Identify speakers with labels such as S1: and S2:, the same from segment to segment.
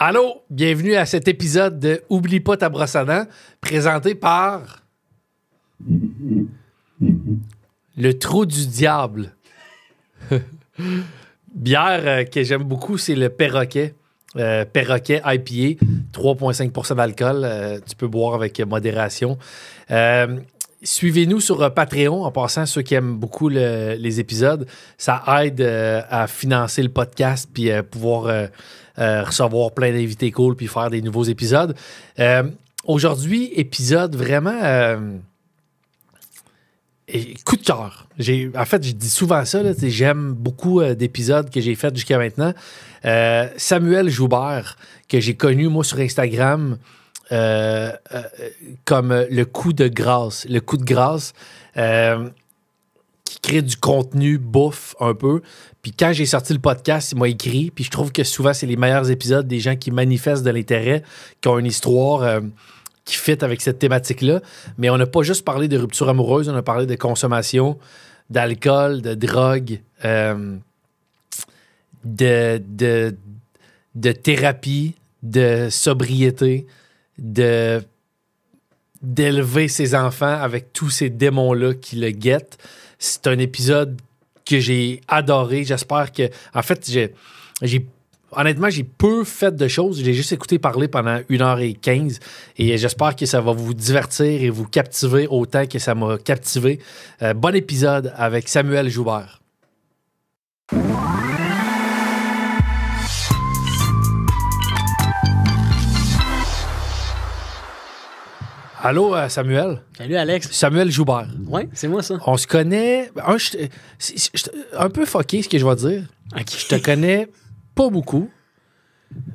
S1: Allô, bienvenue à cet épisode de Oublie pas ta brosse à dents, présenté par Le Trou du Diable. Bière que j'aime beaucoup, c'est le Perroquet. Perroquet IPA, 3,5% d'alcool. Tu peux boire avec modération. Suivez-nous sur Patreon, en passant, ceux qui aiment beaucoup les épisodes. Ça aide à financer le podcast puis pouvoir recevoir plein d'invités cool puis faire des nouveaux épisodes. Aujourd'hui, épisode vraiment coup de cœur. En fait, je dis souvent ça. Là, j'aime beaucoup d'épisodes que j'ai faits jusqu'à maintenant. Samuel Joubert, que j'ai connu, moi, sur Instagram, comme le coup de grâce. Le coup de grâce qui crée du contenu bouffe un peu. Puis quand j'ai sorti le podcast, il m'a écrit. Puis je trouve que souvent, c'est les meilleurs épisodes des gens qui manifestent de l'intérêt, qui ont une histoire qui fit avec cette thématique-là. Mais on n'a pas juste parlé de rupture amoureuse, on a parlé de consommation, d'alcool, de drogue, de thérapie, de sobriété, d'élever ses enfants avec tous ces démons-là qui le guettent. C'est un épisode que j'ai adoré. J'espère que... En fait, honnêtement, j'ai peu fait de choses. J'ai juste écouté parler pendant 1h15 et j'espère que ça va vous divertir et vous captiver autant que ça m'a captivé. Bon épisode avec Samuel Joubert. Allô, Samuel?
S2: Salut, Alex.
S1: Samuel Joubert.
S2: Oui, c'est moi, ça.
S1: On se connaît... un peu fucké, ce que je vais dire.
S2: OK.
S1: Je te connais pas beaucoup,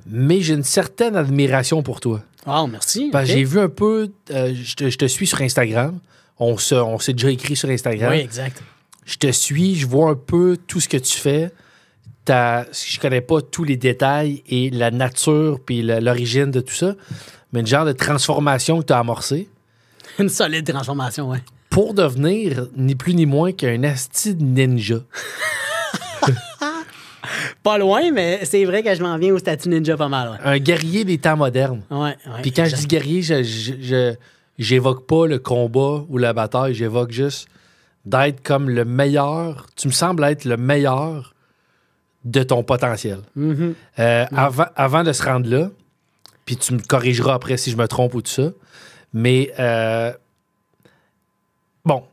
S1: mais j'ai une certaine admiration pour toi.
S2: Oh, merci.
S1: Parce que
S2: OK.
S1: j'ai vu un peu... je te suis sur Instagram. On s'est déjà écrit sur Instagram.
S2: Oui, exact.
S1: Je te suis, je vois un peu tout ce que tu fais. Je connais pas tous les détails et la nature puis l'origine de tout ça, mais le genre de transformation que tu as amorcé
S2: Une solide transformation, oui.
S1: pour devenir ni plus ni moins qu'un asti de ninja.
S2: Pas loin, mais c'est vrai que je m'en viens au statut ninja pas mal, ouais.
S1: Un guerrier des temps modernes.
S2: Ouais.
S1: Puis quand je dis guerrier, j'évoque pas le combat ou la bataille, j'évoque juste d'être comme le meilleur. Tu me sembles être le meilleur de ton potentiel.
S2: Mhm.
S1: Avant de se rendre là, puis tu me corrigeras après si je me trompe ou tout ça, mais bon,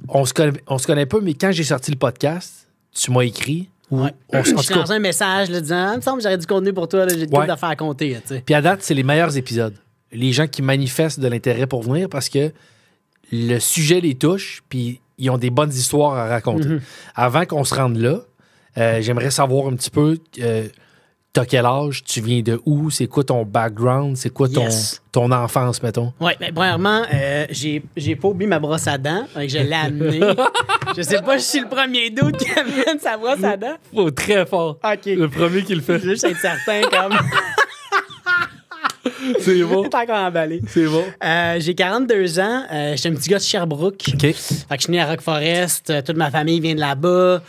S1: on se connaît pas, mais quand j'ai sorti le podcast, tu m'as écrit.
S2: Ouais. Je t'ai lancé un message là, disant il me semble que j'aurais du contenu pour toi, là, j'ai des
S1: Ouais.
S2: d'affaires à compter. Tu sais.
S1: Puis à date, c'est les meilleurs épisodes. Les gens qui manifestent de l'intérêt pour venir parce que le sujet les touche, puis ils ont des bonnes histoires à raconter.
S2: Mhm.
S1: Avant qu'on se rende là, j'aimerais savoir un petit peu, t'as quel âge, tu viens de où, c'est quoi ton background, c'est quoi ton enfance, mettons.
S2: Oui, mais premièrement, j'ai pas oublié ma brosse à dents. Donc je l'ai amenée. Je sais pas si je suis le premier doute qui amène sa brosse à dents.
S1: Oh, très fort.
S2: OK.
S1: Le premier qui le fait.
S2: Je veux juste être certain, comme.
S1: C'est bon.
S2: T'es encore emballé.
S1: C'est bon.
S2: J'ai 42 ans. Je suis un petit gars de Sherbrooke.
S1: OK.
S2: Fait que je suis né à Rock Forest. Toute ma famille vient de là-bas.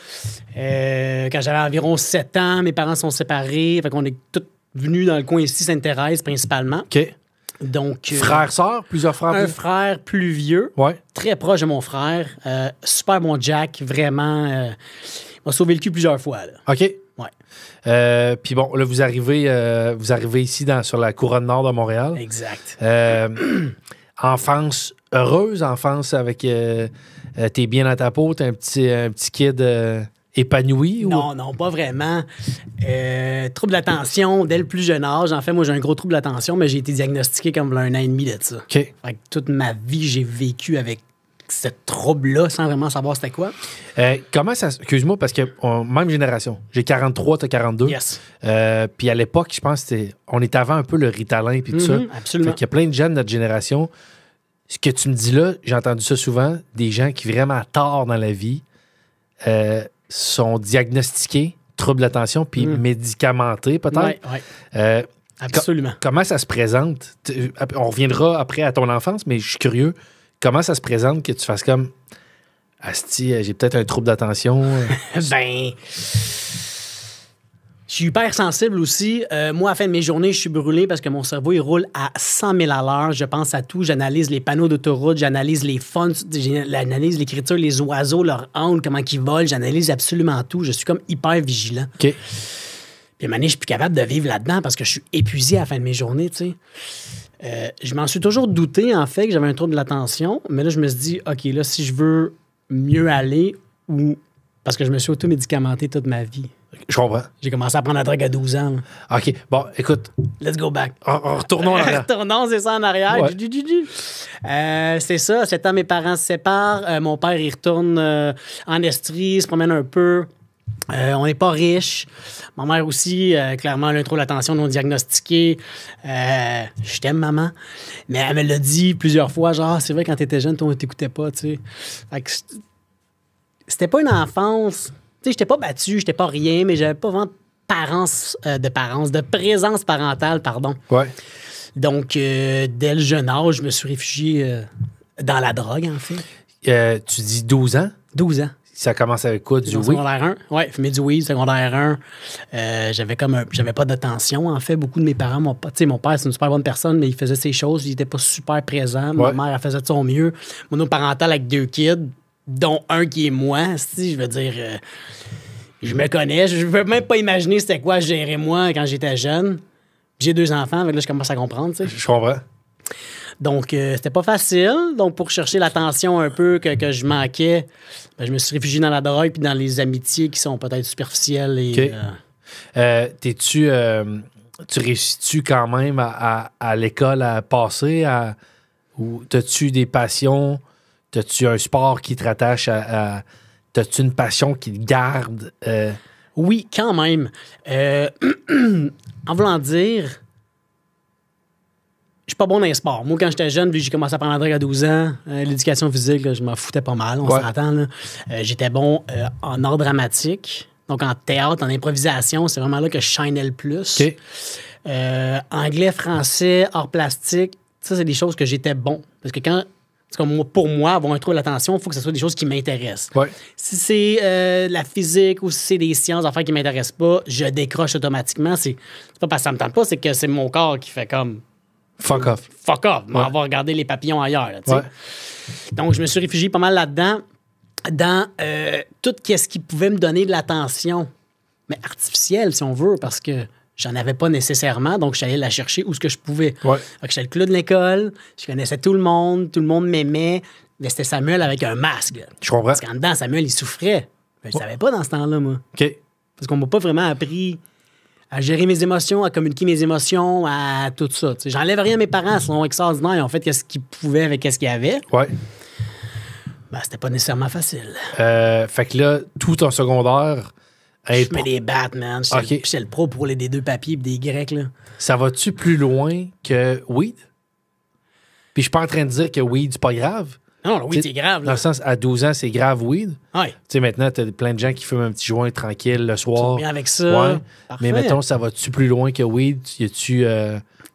S2: Quand j'avais environ 7 ans, mes parents sont séparés. Fait qu'on est tous venus dans le coin ici, Sainte-Thérèse, principalement.
S1: OK.
S2: Donc,
S1: Frère, sœur, plusieurs frères.
S2: un frère plus vieux,
S1: Ouais.
S2: très proche de mon frère. Super bon Jack, vraiment. Il m'a sauvé le cul plusieurs fois. Là.
S1: OK.
S2: Ouais,
S1: Puis bon, là, vous arrivez ici sur la couronne nord de Montréal.
S2: exact.
S1: Enfance heureuse, enfance avec... t'es bien dans ta peau, t'es un petit kid épanoui?
S2: Non, pas vraiment. Trouble d'attention dès le plus jeune âge. En fait, moi, j'ai un gros trouble d'attention, mais j'ai été diagnostiqué comme il y a 1 an et demi de ça.
S1: OK.
S2: Fait que toute ma vie, j'ai vécu avec ce trouble-là sans vraiment savoir c'était quoi.
S1: Comment ça... Excuse-moi, parce que même génération. J'ai 43, t'as 42.
S2: Yes.
S1: Puis à l'époque, je pense que on était avant un peu le Ritalin puis tout ça.
S2: Absolument.
S1: Fait qu'il y a plein de jeunes de notre génération. Ce que tu me dis là, j'ai entendu ça souvent, des gens qui vraiment tard dans la vie sont diagnostiqués, troubles d'attention, puis médicamentés peut-être.
S2: Ouais. Absolument.
S1: Comment ça se présente? On reviendra après à ton enfance, mais je suis curieux. Comment ça se présente que tu fasses comme Asti, j'ai peut-être un trouble d'attention?
S2: Ben, Je suis hyper sensible aussi. Moi, à la fin de mes journées, je suis brûlé parce que mon cerveau, il roule à 100 000 à l'heure. Je pense à tout. J'analyse les panneaux d'autoroute, j'analyse les fonts, j'analyse l'écriture, les oiseaux, leur angle, comment ils volent. J'analyse absolument tout. Je suis comme hyper vigilant.
S1: OK.
S2: Puis, à un moment donné, je suis plus capable de vivre là-dedans parce que je suis épuisé à la fin de mes journées, tu sais. Je m'en suis toujours douté, en fait, que j'avais un trouble de l'attention. Mais là, je me suis dit, OK, là, si je veux mieux aller ou... Parce que je me suis auto-médicamenté toute ma vie.
S1: Je comprends.
S2: J'ai commencé à prendre la drogue à 12 ans. Là.
S1: OK. Bon, écoute.
S2: Let's go back.
S1: Retournons en arrière.
S2: Retournons, c'est ça, en arrière.
S1: Ouais.
S2: C'est ça. 7 ans, mes parents se séparent. Mon père, il retourne en Estrie, se promène un peu. On n'est pas riche. Ma mère aussi, clairement, elle a un trouble d'attention non diagnostiqué. Je t'aime, maman. Mais elle me l'a dit plusieurs fois, genre, c'est vrai, quand t'étais jeune, on t'écoutait pas, tu sais. Fait que c'était pas une enfance... Tu sais, j'étais pas battu, j'étais pas rien, mais j'avais pas vraiment de présence parentale, pardon.
S1: Ouais.
S2: Donc, dès le jeune âge, je me suis réfugié dans la drogue, en fait.
S1: Tu dis 12 ans?
S2: 12 ans.
S1: Ça commence avec quoi? Du weed?
S2: Secondaire 1. Oui, fumer du weed, secondaire 1. J'avais pas d'attention, en fait. Beaucoup de mes parents, mon père, c'est une super bonne personne, mais il faisait ses choses, il était pas super présent.
S1: Ouais.
S2: Ma mère, elle faisait de son mieux. Monoparental avec 2 kids, dont un qui est moi, je veux dire... je me connais. Je veux même pas imaginer c'était quoi gérer moi quand j'étais jeune. J'ai 2 enfants, avec là, je commence à comprendre, tu sais.
S1: Je comprends.
S2: Donc, c'était pas facile. Donc, pour chercher l'attention un peu que je manquais, ben, je me suis réfugié dans la drogue puis dans les amitiés qui sont peut-être superficielles. Et,
S1: OK. Tu réussis-tu quand même à l'école à passer? Ou t'as-tu des passions? T'as-tu un sport qui te rattache t'as-tu une passion qui te garde?
S2: Oui, quand même. En voulant dire, je suis pas bon dans les sports. Moi, quand j'étais jeune, vu que j'ai commencé à prendre la drogue à 12 ans, l'éducation physique, là, je m'en foutais pas mal, on s'entend. Là. J'étais bon en art dramatique, donc en théâtre, en improvisation. C'est vraiment là que je shinais le plus.
S1: OK.
S2: Anglais, français, art plastique, ça, c'est des choses que j'étais bon. Parce que pour moi, avoir un trouble d'attention, il faut que ce soit des choses qui m'intéressent.
S1: Ouais.
S2: Si c'est la physique ou si c'est des sciences, affaires qui ne m'intéressent pas, je décroche automatiquement. C'est pas parce que ça me tente pas, c'est que c'est mon corps qui fait comme...
S1: Fuck off.
S2: Fuck off.
S1: Ouais.
S2: On va regarder les papillons ailleurs. Là,
S1: Ouais.
S2: Donc, je me suis réfugié pas mal là-dedans, dans tout ce qui pouvait me donner de l'attention, mais artificielle, si on veut, parce que j'en avais pas nécessairement, donc j'allais la chercher où ce que je pouvais.
S1: Ouais.
S2: Donc, j'étais le clown de l'école, je connaissais tout le monde m'aimait, mais c'était Samuel avec un masque. Là.
S1: Je comprends.
S2: Parce qu'en dedans, Samuel, il souffrait. Mais je savais pas dans ce temps-là, moi.
S1: OK.
S2: Parce qu'on m'a pas vraiment appris à gérer mes émotions, à communiquer mes émotions, à tout ça. T'sais, j'enlève rien à mes parents, ils sont extraordinaires, ils ont fait ce qu'ils pouvaient avec ce qu'il y avait.
S1: Ouais.
S2: Ben, c'était pas nécessairement facile.
S1: Fait que là, tout en secondaire...
S2: Je mets des battes, man.
S1: OK.
S2: J'étais le pro pour les des 2 papiers et des grecs, là.
S1: Ça va-tu plus loin que weed? Puis je suis pas en train de dire que weed, c'est pas grave.
S2: Non, oui, c'est grave,
S1: Dans
S2: là.
S1: le sens, à 12 ans, c'est grave weed.
S2: Ouais.
S1: Tu sais, maintenant, t'as plein de gens qui fument un petit joint tranquille le soir.
S2: Bien avec ça.
S1: Ouais.
S2: Parfait.
S1: Mais mettons, ça va-tu plus loin que weed?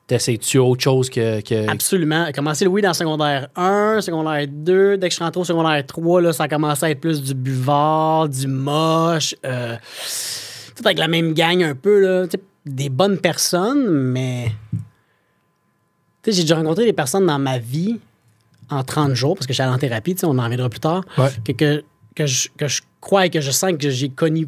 S1: T'essayes-tu autre chose que...
S2: Absolument. J'ai commencé le weed en secondaire 1, secondaire 2. Dès que je suis rentré au secondaire 3, là, ça a commencé à être plus du buvard, du moche. Tout avec la même gang un peu, là. Tu sais, des bonnes personnes, mais... Tu sais, j'ai déjà rencontré des personnes dans ma vie en 30 jours, parce que j'allais en thérapie, tu sais, on en reviendra plus tard,
S1: Ouais.
S2: que je crois et que je sens que j'ai connu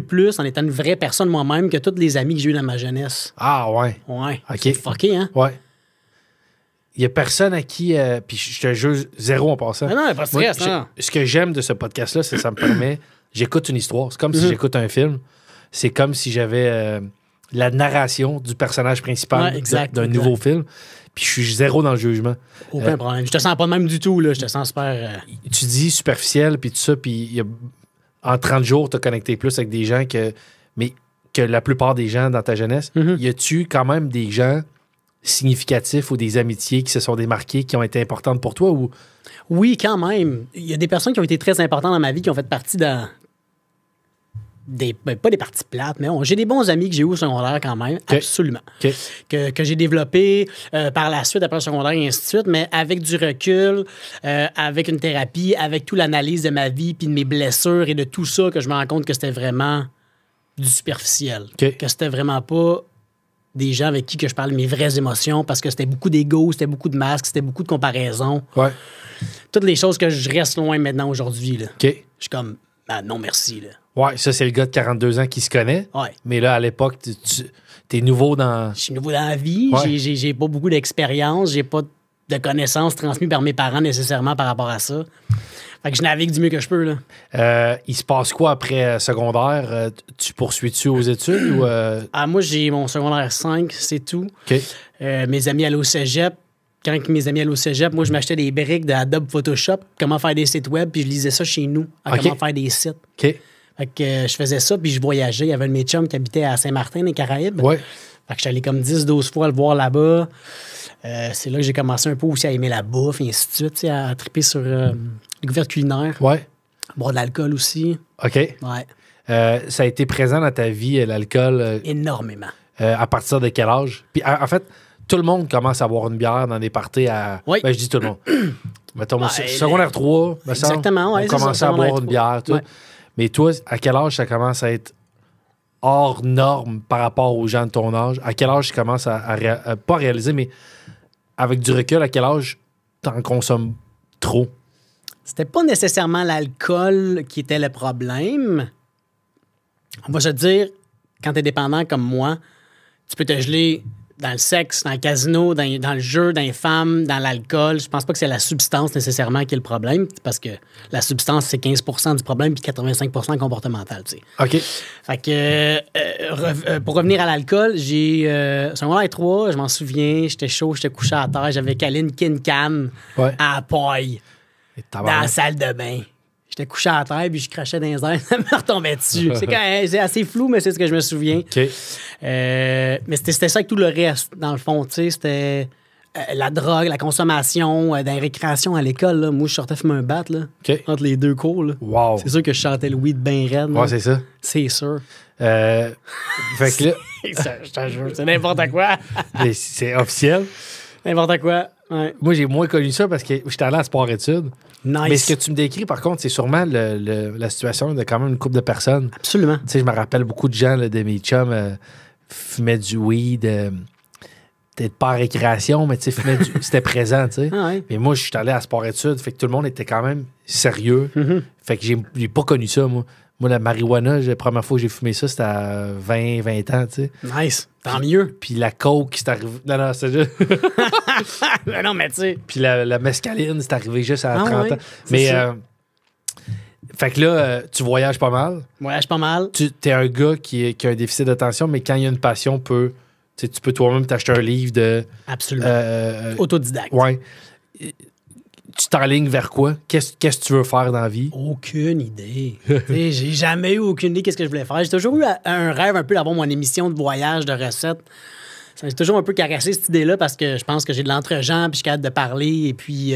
S2: plus en étant une vraie personne moi-même que tous les amis que j'ai eu dans ma jeunesse.
S1: Ah, ouais.
S2: Ouais.
S1: OK.
S2: C'est fucké, hein?
S1: Ouais. Il y a personne à qui... puis je te juge zéro en passant.
S2: Mais non, pas de stress, non.
S1: Ce que j'aime de ce podcast-là, c'est que ça me permet... J'écoute une histoire. C'est comme si j'écoute un film. C'est comme si j'avais la narration du personnage principal
S2: Ouais, exact,
S1: d'un
S2: exact.
S1: nouveau film. Puis je suis zéro dans le jugement.
S2: Aucun problème. Je te sens pas de même du tout, là. Je te sens super...
S1: Tu dis superficiel, puis tout ça, puis en 30 jours, tu as connecté plus avec des gens mais que la plupart des gens dans ta jeunesse. Y a-tu quand même des gens significatifs ou des amitiés qui se sont démarquées, qui ont été importantes pour toi? Ou...
S2: Oui, quand même. Il y a des personnes qui ont été très importantes dans ma vie, qui ont fait partie dans... pas des parties plates, mais j'ai des bons amis que j'ai eu au secondaire quand même, absolument.
S1: OK.
S2: Que j'ai développé par la suite, après le secondaire et ainsi de suite, mais avec du recul, avec une thérapie, avec toute l'analyse de ma vie, puis de mes blessures et de tout ça, que je me rends compte que c'était vraiment du superficiel.
S1: OK.
S2: Que c'était vraiment pas des gens avec qui que je parle mes vraies émotions parce que c'était beaucoup d'ego, c'était beaucoup de masques, c'était beaucoup de comparaisons.
S1: Ouais.
S2: Toutes les choses que je reste loin maintenant aujourd'hui. Là.
S1: OK.
S2: Je suis comme, ah, non, merci. Là.
S1: Ouais, ça, c'est le gars de 42 ans qui se connaît.
S2: Ouais.
S1: Mais là, à l'époque, t'es nouveau dans...
S2: Je suis nouveau dans la vie,
S1: Ouais.
S2: j'ai pas beaucoup d'expérience, j'ai pas de connaissances transmises par mes parents nécessairement par rapport à ça. Fait que je navigue du mieux que je peux. Là.
S1: Il se passe quoi après secondaire? Tu poursuis-tu aux études ou...
S2: Ah, moi, j'ai mon secondaire 5, c'est tout.
S1: OK.
S2: Mes amis allaient au cégep. Quand mes amis allaient au cégep, moi, je m'achetais des briques d'Adobe Photoshop, comment faire des sites web, puis je lisais ça chez nous, à
S1: OK.
S2: comment faire des sites.
S1: OK.
S2: Fait que je faisais ça, puis je voyageais. Il y avait un de mes chums qui habitait à Saint-Martin, dans les Caraïbes.
S1: Ouais.
S2: Fait que j'allais comme 10-12 fois le voir là-bas. C'est là que j'ai commencé un peu aussi à aimer la bouffe, et ainsi de suite, tu sais, à triper sur les découverte culinaire.
S1: Ouais.
S2: Boire de l'alcool aussi.
S1: OK.
S2: Ouais.
S1: Ça a été présent dans ta vie, l'alcool,
S2: Énormément.
S1: à partir de quel âge? Puis, en fait, tout le monde commence à boire une bière dans des parties à...
S2: Oui.
S1: Ben, je dis tout le monde. Mettons,
S2: Ouais,
S1: secondaire 3, me semble,
S2: exactement, ouais,
S1: on
S2: c'est
S1: commençait
S2: ça,
S1: à boire
S2: secondaire
S1: une
S2: 3.
S1: bière, tout.
S2: Ouais.
S1: Mais toi, à quel âge ça commence à être hors norme par rapport aux gens de ton âge? À quel âge tu commences à pas réaliser, mais avec du recul, à quel âge t'en consommes trop?
S2: C'était pas nécessairement l'alcool qui était le problème. On va se dire, quand t'es dépendant comme moi, tu peux te geler dans le sexe, dans le casino, dans le jeu, dans les femmes, dans l'alcool. Je pense pas que c'est la substance nécessairement qui est le problème, parce que la substance, c'est 15% du problème puis 85% comportemental, tu sais.
S1: OK.
S2: Fait que, pour revenir à l'alcool, j'ai secondaire 3, je m'en souviens, j'étais chaud, j'étais couché à terre, j'avais câlé une Kincan
S1: Ouais.
S2: à la paille
S1: Et
S2: dans la
S1: tabarnak.
S2: salle de bain. J'étais couché à terre, puis je crachais dans les airs, ça me retombait dessus. C'est assez flou, mais c'est ce que je me souviens.
S1: OK.
S2: Mais c'était ça avec tout le reste, dans le fond, tu sais, c'était la drogue, la consommation, dans les récréations à l'école, là. Moi, je sortais fumer un bat, là,
S1: OK.
S2: entre les deux cours, là.
S1: Wow.
S2: C'est sûr que je chantais le weed bien raide, là.
S1: Ouais, c'est ça.
S2: C'est sûr.
S1: Fait que là,
S2: Je te jure, c'est n'importe quoi.
S1: mais c'est officiel.
S2: N'importe quoi. Ouais.
S1: Moi, j'ai moins connu ça parce que j'étais allé à sport-études.
S2: Nice.
S1: Mais ce que tu me décris, par contre, c'est sûrement la situation de quand même une couple de personnes.
S2: Absolument.
S1: Tu sais, je me rappelle beaucoup de gens, là, de mes chums, fumaient du weed, peut-être pas en récréation, mais tu sais, c'était présent, tu sais.
S2: Ah ouais.
S1: Mais moi, je suis allé à sport-études, fait que tout le monde était quand même sérieux. Fait que j'ai pas connu ça, moi. Moi, la marijuana, la première fois que j'ai fumé ça, c'était à 20 ans, tu sais.
S2: Nice. Tant mieux.
S1: Puis la coke, c'est arrivé... Non, c'est juste...
S2: Non, mais tu sais.
S1: Puis la mescaline, c'est arrivé juste à 30
S2: ouais,
S1: ans.
S2: c'est
S1: Mais,
S2: ça.
S1: fait que là, tu voyages pas mal.
S2: Voyage pas mal.
S1: Tu es un gars qui a un déficit d'attention, mais quand il y a une passion, tu peux toi-même t'acheter un livre de...
S2: Absolument. Autodidacte.
S1: Ouais. Tu t'enlignes vers quoi? Qu'est-ce que tu veux faire dans la vie?
S2: Aucune idée. Tu sais, j'ai jamais eu aucune idée qu'est-ce que je voulais faire. J'ai toujours eu un rêve un peu d'avoir mon émission de voyage, de recettes. Ça m'a toujours un peu caressé cette idée-là parce que je pense que j'ai de l'entre-gens puis je suis capable de parler et puis...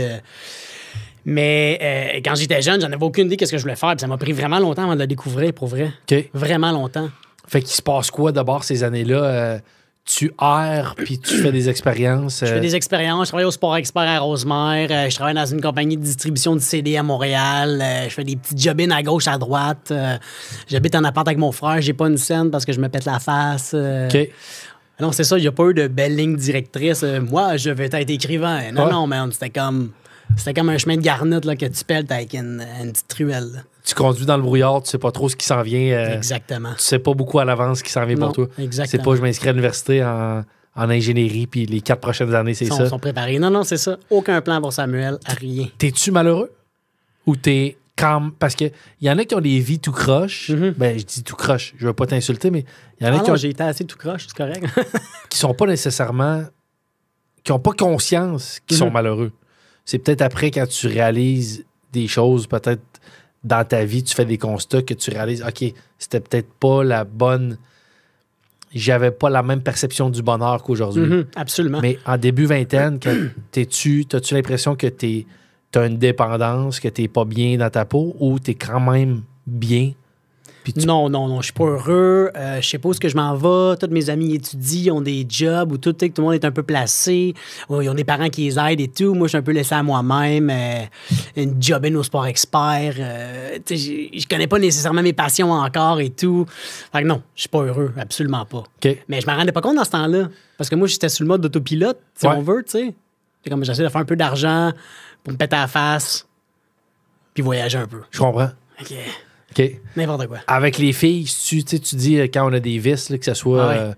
S2: Mais quand j'étais jeune, j'en avais aucune idée qu'est-ce que je voulais faire. Puis ça m'a pris vraiment longtemps avant de le découvrir, pour vrai.
S1: OK.
S2: Vraiment longtemps.
S1: Fait qu'il se passe quoi d'abord ces années-là? Tu erres, puis tu fais des expériences.
S2: Je fais des expériences. Je travaille au Sport Expert à Rosemère. Je travaille dans une compagnie de distribution de CD à Montréal. Je fais des petits job-ins à gauche, à droite. J'habite en appart avec mon frère. J'ai pas une scène parce que je me pète la face.
S1: OK.
S2: Non, c'est ça. Il n'y a pas eu de belle ligne directrice. Moi, je veux être écrivain. Non,
S1: Ouais.
S2: non, man. C'était comme un chemin de garnotte là, que tu pelles avec une petite truelle. Là.
S1: Tu conduis dans le brouillard, tu sais pas trop ce qui s'en vient.
S2: Exactement.
S1: Tu sais pas beaucoup à l'avance ce qui s'en vient
S2: Non,
S1: pour toi.
S2: exactement.
S1: C'est pas je m'inscris à l'université en ingénierie, puis les 4 prochaines années, c'est
S2: Ils
S1: ça.
S2: sont préparés. Non, non, c'est ça. Aucun plan pour Samuel. Rien.
S1: T'es-tu malheureux? Ou t'es calme? Parce qu'il y en a qui ont des vies tout croche. Ben, je dis tout croche. Je veux pas t'insulter, mais il y en a
S2: Ah
S1: qui,
S2: non, j'ai été assez tout croche, c'est correct.
S1: qui sont pas nécessairement... qui ont pas conscience qu'ils sont malheureux. C'est peut-être après, quand tu réalises des choses, peut-être dans ta vie, tu fais des constats que tu réalises, OK, c'était peut-être pas la bonne... J'avais pas la même perception du bonheur qu'aujourd'hui.
S2: Absolument.
S1: Mais en début vingtaine, t'as-tu l'impression que t'as une dépendance, que t'es pas bien dans ta peau ou t'es quand même bien? Puis
S2: Non, je suis pas heureux. Je sais pas où est-ce que je m'en vais. Tous mes amis étudient, ont des jobs, où tout le monde est un peu placé. Où ils ont des parents qui les aident et tout. Moi, je suis un peu laissé à moi-même. Une job au sport expert. Je connais pas nécessairement mes passions encore et tout. Fait que non, je suis pas heureux. Absolument pas.
S1: OK.
S2: Mais je m'en rendais pas compte dans ce temps-là. Parce que moi, j'étais sur le mode d'autopilote, si
S1: Ouais.
S2: on veut, tu sais. C'est comme j'essaie de faire un peu d'argent pour me péter à la face puis voyager un peu.
S1: Je comprends.
S2: OK.
S1: OK.
S2: N'importe quoi.
S1: Avec les filles, tu dis quand on a des vis, là, que ce soit
S2: Ah ouais.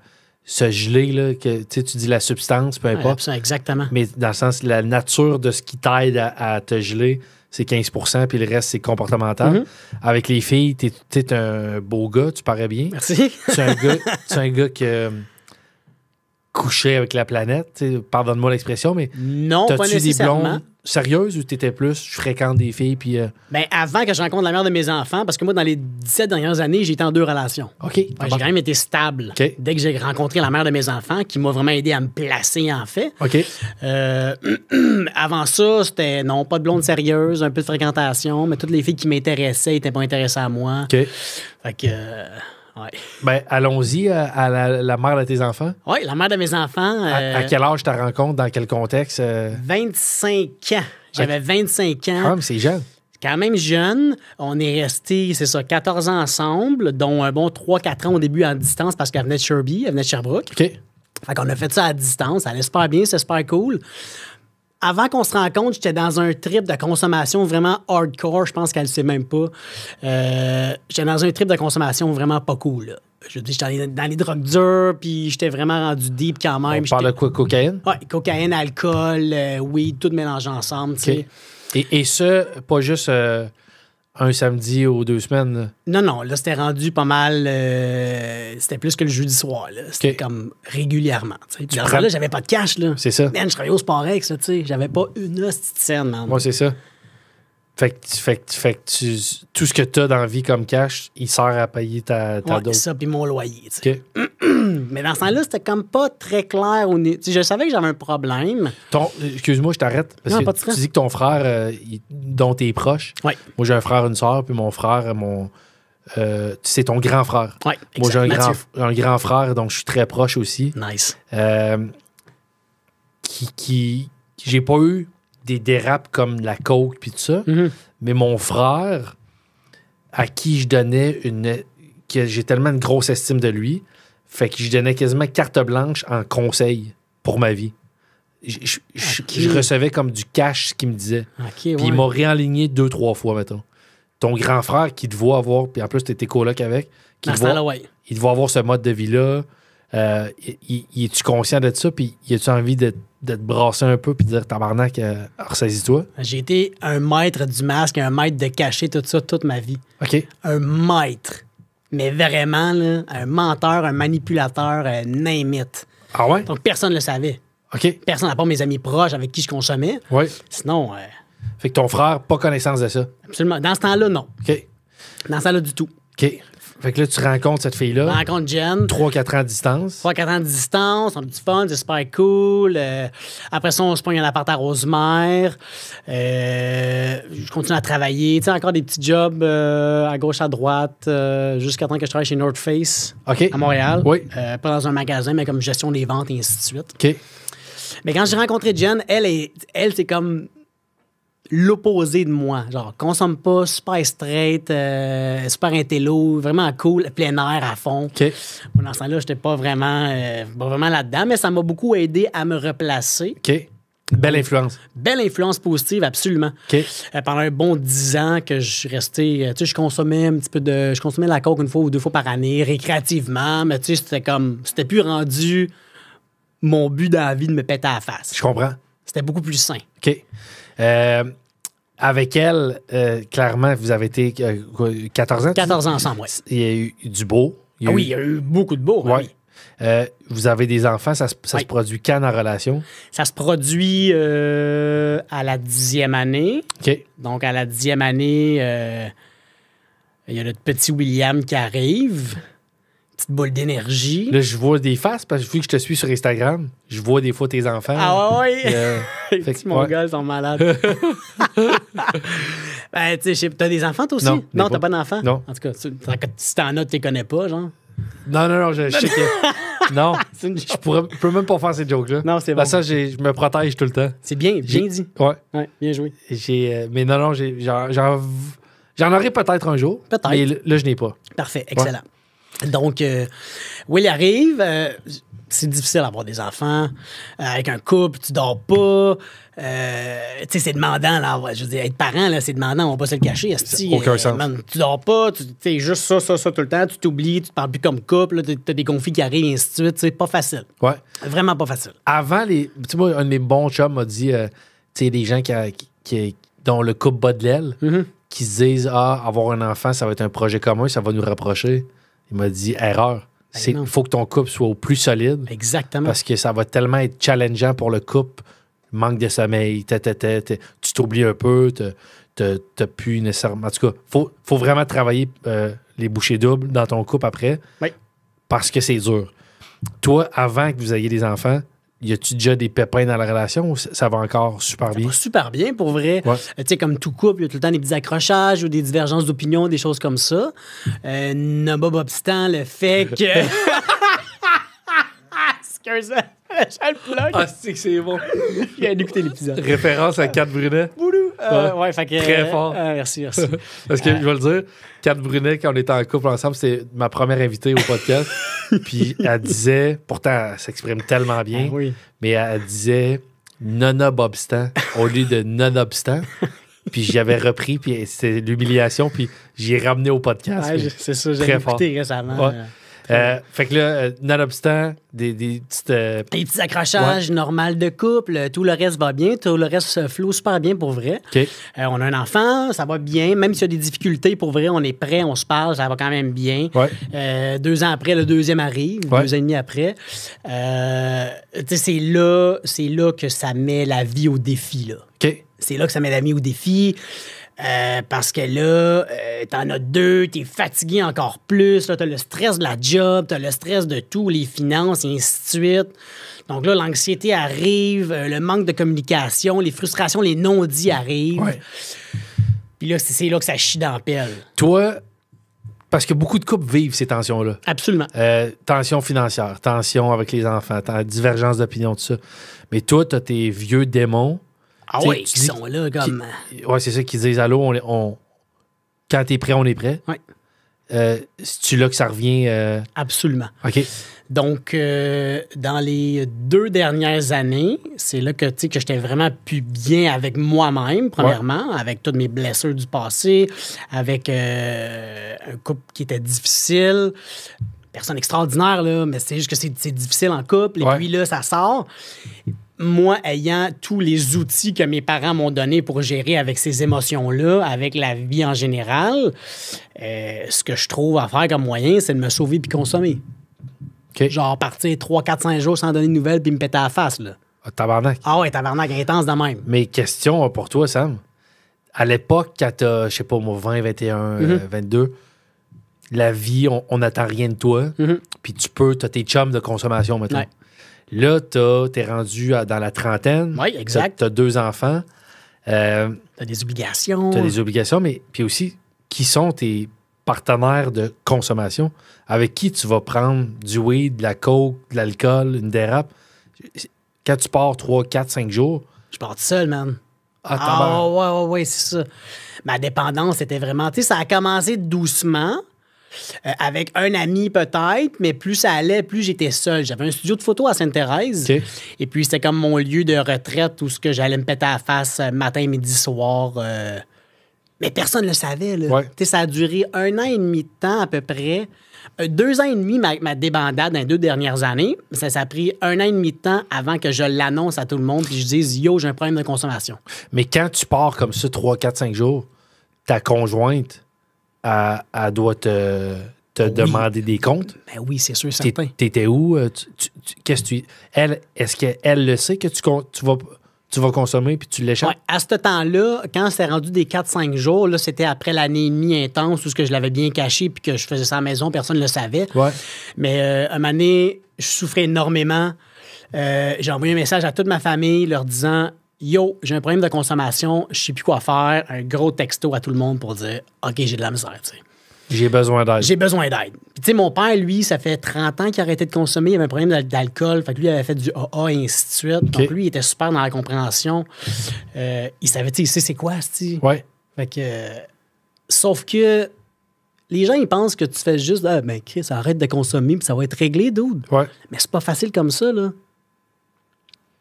S1: se geler, là, que tu dis la substance, peu importe.
S2: Ouais, exactement.
S1: Mais dans le sens, la nature de ce qui t'aide à te geler, c'est 15%, puis le reste, c'est comportemental. Avec les filles, t'es un beau gars, tu parais bien.
S2: Merci.
S1: Tu es un gars qui couchait avec la planète. Pardonne-moi l'expression, mais
S2: Non, pas
S1: t'as-tu des
S2: nécessairement.
S1: blondes sérieuses ou t'étais plus, je fréquente des filles, puis...
S2: Ben, avant que je rencontre la mère de mes enfants, parce que moi, dans les 17 dernières années, j'ai été en 2 relations.
S1: OK.
S2: Ouais, j'ai quand même été stable.
S1: OK.
S2: Dès que j'ai rencontré la mère de mes enfants, qui m'a vraiment aidé à me placer, en fait.
S1: OK.
S2: Avant ça, c'était non, pas de blonde sérieuse, un peu de fréquentation, mais toutes les filles qui m'intéressaient n'étaient pas intéressées à moi.
S1: OK.
S2: Fait que, ouais.
S1: Ben, allons-y à la mère de tes enfants.
S2: Ouais, la mère de mes enfants.
S1: À quel âge ta rencontre? Dans quel contexte?
S2: 25 ans. J'avais 25 ans.
S1: Ah, mais c'est jeune.
S2: Quand même jeune. On est restés, c'est ça, 14 ans ensemble, dont un bon 3-4 ans au début en distance parce qu'elle venait de Sherbrooke, elle venait de Sherbrooke.
S1: OK.
S2: Fait qu'on a fait ça à distance. Ça allait super bien, c'est super cool. Avant qu'on se rencontre, j'étais dans un trip de consommation vraiment hardcore. Je pense qu'elle ne sait même pas. J'étais dans un trip de consommation vraiment pas cool. Là. Je veux dire, j'étais dans les drogues dures, puis j'étais vraiment rendu deep quand même.
S1: On parle de quoi? Cocaïne?
S2: Ouais, cocaïne, alcool, weed, tout mélangé ensemble. tu sais.
S1: OK. Et ça, pas juste un samedi ou 2 semaines. Là.
S2: Non, là, c'était rendu pas mal. C'était plus que le jeudi soir. Là. C'était
S1: OK.
S2: comme régulièrement. tu sais. Puis dans ce
S1: prends-
S2: temps-là, j'avais pas de cash. Là.
S1: C'est ça.
S2: Man, je travaillais au Sport X, tu sais. J'avais pas une hostie de scène, man.
S1: Moi, c'est ça. Fait que tout ce que tu as dans la vie comme cash, il sert à payer ta
S2: Ouais,
S1: dose.
S2: ça, puis mon loyer. tu sais.
S1: OK.
S2: Mais dans ce temps-là, c'était comme pas très clair. Tu sais, je savais que j'avais un problème.
S1: Excuse-moi, je t'arrête. Parce
S2: Non,
S1: que
S2: pas de
S1: tu
S2: stress.
S1: dis que ton frère, dont t'es proche,
S2: Ouais.
S1: moi j'ai un frère, une soeur, puis mon frère, c'est ton grand frère.
S2: Ouais,
S1: Moi j'ai
S2: exact.
S1: un grand frère, donc je suis très proche aussi.
S2: Nice.
S1: J'ai pas eu des dérapes comme la coke puis tout ça, mais mon frère, à qui je donnais que j'ai tellement une grosse estime de lui, fait que je donnais quasiment carte blanche en conseil pour ma vie. Je recevais comme du cash ce qu'il me disait.
S2: OK,
S1: Puis
S2: ouais.
S1: il m'a réaligné 2-3 fois, mettons. Ton grand frère qui te voit avoir, puis en plus t'étais coloc avec,
S2: Dans ce temps-là, ouais.
S1: il te voit avoir ce mode de vie-là. Es-tu conscient de ça? Puis as-tu envie de te brasser un peu puis de dire tabarnak, ressaisis-toi?
S2: J'ai été un maître du masque, un maître de cacher tout ça toute ma vie.
S1: OK.
S2: Un maître. Mais vraiment, là, un menteur, un manipulateur, name it.
S1: Ah ouais?
S2: Donc, personne ne le savait.
S1: OK.
S2: Personne, à part mes amis proches avec qui je consommais.
S1: Ouais.
S2: Sinon,
S1: Fait que ton frère, pas connaissance de ça.
S2: absolument. Dans ce temps-là, non.
S1: OK.
S2: Dans ce temps-là, du tout.
S1: OK. Fait que là, tu rencontres cette
S2: Je
S1: fille-là,
S2: rencontre Jen.
S1: 3-4 ans de distance.
S2: 3-4 ans de distance, on a du fun, c'est super cool. Après ça, on se pogne un appart à Rosemère. Je continue à travailler. Tu sais, encore des petits jobs à gauche, à droite, jusqu'à temps que je travaille chez North Face
S1: OK.
S2: à Montréal.
S1: Oui.
S2: Pas dans un magasin, mais comme gestion des ventes et ainsi de suite.
S1: OK.
S2: Mais quand j'ai rencontré Jen, elle c'est comme l'opposé de moi. Genre, consomme pas, super straight, super intello, vraiment cool, plein air à fond.
S1: OK.
S2: Moi, dans ce temps-là, j'étais pas vraiment là-dedans, mais ça m'a beaucoup aidé à me replacer.
S1: OK. Belle influence.
S2: Belle influence positive, absolument.
S1: OK.
S2: Pendant un bon 10 ans que je suis resté, tu sais, je consommais un petit peu je consommais la coke 1 fois ou 2 fois par année, récréativement, mais tu sais, c'était plus rendu mon but dans la vie de me péter à la face.
S1: Je comprends.
S2: C'était beaucoup plus sain.
S1: OK. Avec elle, clairement, vous avez été 14 ans?
S2: 14 ans ensemble, oui.
S1: Il y a eu du beau.
S2: Ah oui, il y a eu beaucoup de beau.
S1: Ouais.
S2: Oui.
S1: Vous avez des enfants, ça
S2: Oui.
S1: se produit quand en relation?
S2: Ça se produit à la 10e année.
S1: OK.
S2: Donc, à la 10e année, il y a notre petit William qui arrive. petite boule d'énergie.
S1: Là, je vois des faces parce que vu que je te suis sur Instagram, je vois des fois tes enfants.
S2: Ah ouais? Les
S1: fait
S2: petits
S1: que,
S2: Mongols sont malades. Ben, tu sais, t'as des enfants, toi aussi?
S1: Non,
S2: t'as pas d'enfants?
S1: Non.
S2: En tout cas, si t'en as, tu les connais pas, genre.
S1: Non, je sais que... Non, je peux même pas faire ces jokes-là.
S2: Non, c'est bon.
S1: Ça, je me protège tout le temps.
S2: C'est bien dit.
S1: Ouais.
S2: Ouais, bien joué.
S1: Mais non, j'en aurai peut-être un jour.
S2: Peut-être.
S1: Mais là, je n'ai pas.
S2: Parfait, excellent. Donc, Will arrive. C'est difficile d'avoir des enfants. Avec un couple, tu dors pas. Tu sais, c'est demandant. Là, je veux dire, être parent, là, c'est demandant. On va pas se le cacher.
S1: Aucun sens.
S2: Man, tu dors pas. Tu sais, juste ça tout le temps. Tu t'oublies. Tu te parles plus comme couple. Tu as des conflits qui arrivent, et ainsi de suite. C'est pas facile.
S1: Ouais.
S2: Vraiment pas facile.
S1: Avant, tu sais, moi, un de mes bons chums m'a dit, tu sais, des gens dont le couple bat de l'aile, qui se disent, avoir un enfant, ça va être un projet commun, ça va nous rapprocher. Il m'a dit, erreur. Il faut que ton couple soit au plus solide.
S2: Exactement.
S1: Parce que ça va tellement être challengeant pour le couple. Manque de sommeil, tu t'oublies un peu, t'as plus nécessairement... En tout cas, faut vraiment travailler les bouchées doubles dans ton couple après.
S2: Oui.
S1: Parce que c'est dur. Toi, avant que vous ayez des enfants, y a-tu déjà des pépins dans la relation ou ça va encore super bien?
S2: Ça va super bien, pour vrai.
S1: Ouais.
S2: Tu sais, comme tout couple, il y a tout le temps des petits accrochages ou des divergences d'opinion, des choses comme ça. Nonobstant le fait que... Excuse-moi, j'ai le plug.
S1: Ah, c'est bon.
S2: Je viens d'écouter l'épisode.
S1: Référence à Kat Brunet.
S2: Ouais, fait que...
S1: Très fort.
S2: Merci.
S1: Parce que je vais le dire, Kat Brunet, quand on était en couple ensemble, c'était ma première invitée au podcast. Puis elle disait, pourtant, elle s'exprime tellement bien,
S2: oui.
S1: mais elle disait nonobstant au lieu de nonobstant. Puis j'y avais repris, puis c'était l'humiliation, puis j'y ai ramené au podcast.
S2: Ouais, c'est ça, j'ai
S1: très
S2: écouté
S1: fort.
S2: récemment.
S1: Ouais. Fait que là, nonobstant, des petites...
S2: Des petits accrochages normaux de couple, tout le reste va bien, tout le reste se floue super bien pour vrai.
S1: OK.
S2: On a un enfant, ça va bien, même s'il y a des difficultés, pour vrai, on est prêt, on se parle, ça va quand même bien.
S1: Ouais.
S2: 2 ans après, le deuxième arrive, 2 ans et demi après. Tu sais, c'est là que ça met la vie au défi, là.
S1: OK.
S2: C'est là que ça met la vie au défi. Parce que là, t'en as 2, t'es fatigué encore plus, là, t'as le stress de la job, t'as le stress de tout, les finances, et ainsi de suite. Donc là, l'anxiété arrive, le manque de communication, les frustrations, les non-dits arrivent.
S1: Ouais.
S2: Puis là, c'est là que ça chie dans la pelle.
S1: Toi, parce que beaucoup de couples vivent ces tensions-là.
S2: Absolument.
S1: Tension financière, tension avec les enfants, divergence d'opinion, tout ça. Mais toi, t'as tes vieux démons.
S2: Ah oui, qui sont là comme...
S1: Ouais, c'est ça, qui disent allô, quand t'es prêt, on est prêt.
S2: Oui.
S1: C'est-tu là que ça revient?
S2: Absolument.
S1: OK.
S2: Donc, dans les 2 dernières années, c'est là que j'étais vraiment plus bien avec moi-même, premièrement, avec toutes mes blessures du passé, avec un couple qui était difficile. Personne extraordinaire, là, mais c'est juste que c'est difficile en couple. Et puis là, ça sort. Moi, ayant tous les outils que mes parents m'ont donnés pour gérer avec ces émotions-là, avec la vie en général, ce que je trouve à faire comme moyen, c'est de me sauver puis consommer.
S1: Okay.
S2: Genre partir 3, 4, 5 jours sans donner de nouvelles puis me péter à la face, là.
S1: Ah, tabarnak.
S2: Ah ouais, tabarnak intense de même.
S1: Mais question pour toi, Sam. À l'époque, quand t'as, je sais pas moi, 20, 21, 22, la vie, on n'attend rien de toi. Puis t'as tes chums de consommation, maintenant.
S2: Ouais.
S1: Là, t'es rendu dans la trentaine.
S2: Oui, exact.
S1: T'as 2 enfants.
S2: T'as des obligations.
S1: T'as des obligations, mais puis aussi, qui sont tes partenaires de consommation? Avec qui tu vas prendre du weed, de la coke, de l'alcool, une dérape? Quand tu pars 3, 4, 5 jours...
S2: Je pars tout seul, man. Ouais, c'est ça. Ma dépendance était vraiment... Tu sais, ça a commencé doucement... avec un ami peut-être, mais plus ça allait, plus j'étais seul. J'avais un studio de photo à Sainte-Thérèse.
S1: Okay.
S2: Et puis, c'était comme mon lieu de retraite où j'allais me péter à la face matin, midi, soir. Mais personne ne le savait. Là.
S1: Ouais.
S2: Ça a duré 1 an et demi de temps à peu près. 2 ans et demi, ma débandade dans les 2 dernières années. Ça a pris 1 an et demi de temps avant que je l'annonce à tout le monde puis je dise « Yo, j'ai un problème de consommation ».
S1: Mais quand tu pars comme ça 3, 4, 5 jours, ta conjointe... Elle doit te demander des comptes.
S2: Ben oui, c'est sûr, certain.
S1: T'étais où? Qu'est-ce que tu... Elle, est-ce qu'elle le sait que tu tu vas consommer puis tu l'échappes?
S2: Ouais, à ce temps-là, quand c'était rendu des 4-5 jours, là, c'était après l'année et demie intense où ce que je l'avais bien caché puis que je faisais ça à la maison, personne ne le savait.
S1: Ouais.
S2: Mais un moment donné, je souffrais énormément. J'ai envoyé un message à toute ma famille leur disant « Yo, j'ai un problème de consommation, je sais plus quoi faire. » Un gros texto à tout le monde pour dire « OK, j'ai de la misère. » tu sais.
S1: J'ai besoin d'aide.
S2: J'ai besoin d'aide. Puis, tu sais, mon père, lui, ça fait 30 ans qu'il a arrêté de consommer. Il avait un problème d'alcool. Fait que lui, il avait fait du AA et ainsi de suite.
S1: OK.
S2: Donc, lui, il était super dans la compréhension. Il savait, tu sais, il sait c'est quoi, c'ti.
S1: Ouais.
S2: Fait que. Sauf que les gens, ils pensent que tu fais juste, ah, ben, Chris, arrête de consommer, puis ça va être réglé, dude.
S1: Ouais.
S2: Mais c'est pas facile comme ça, là.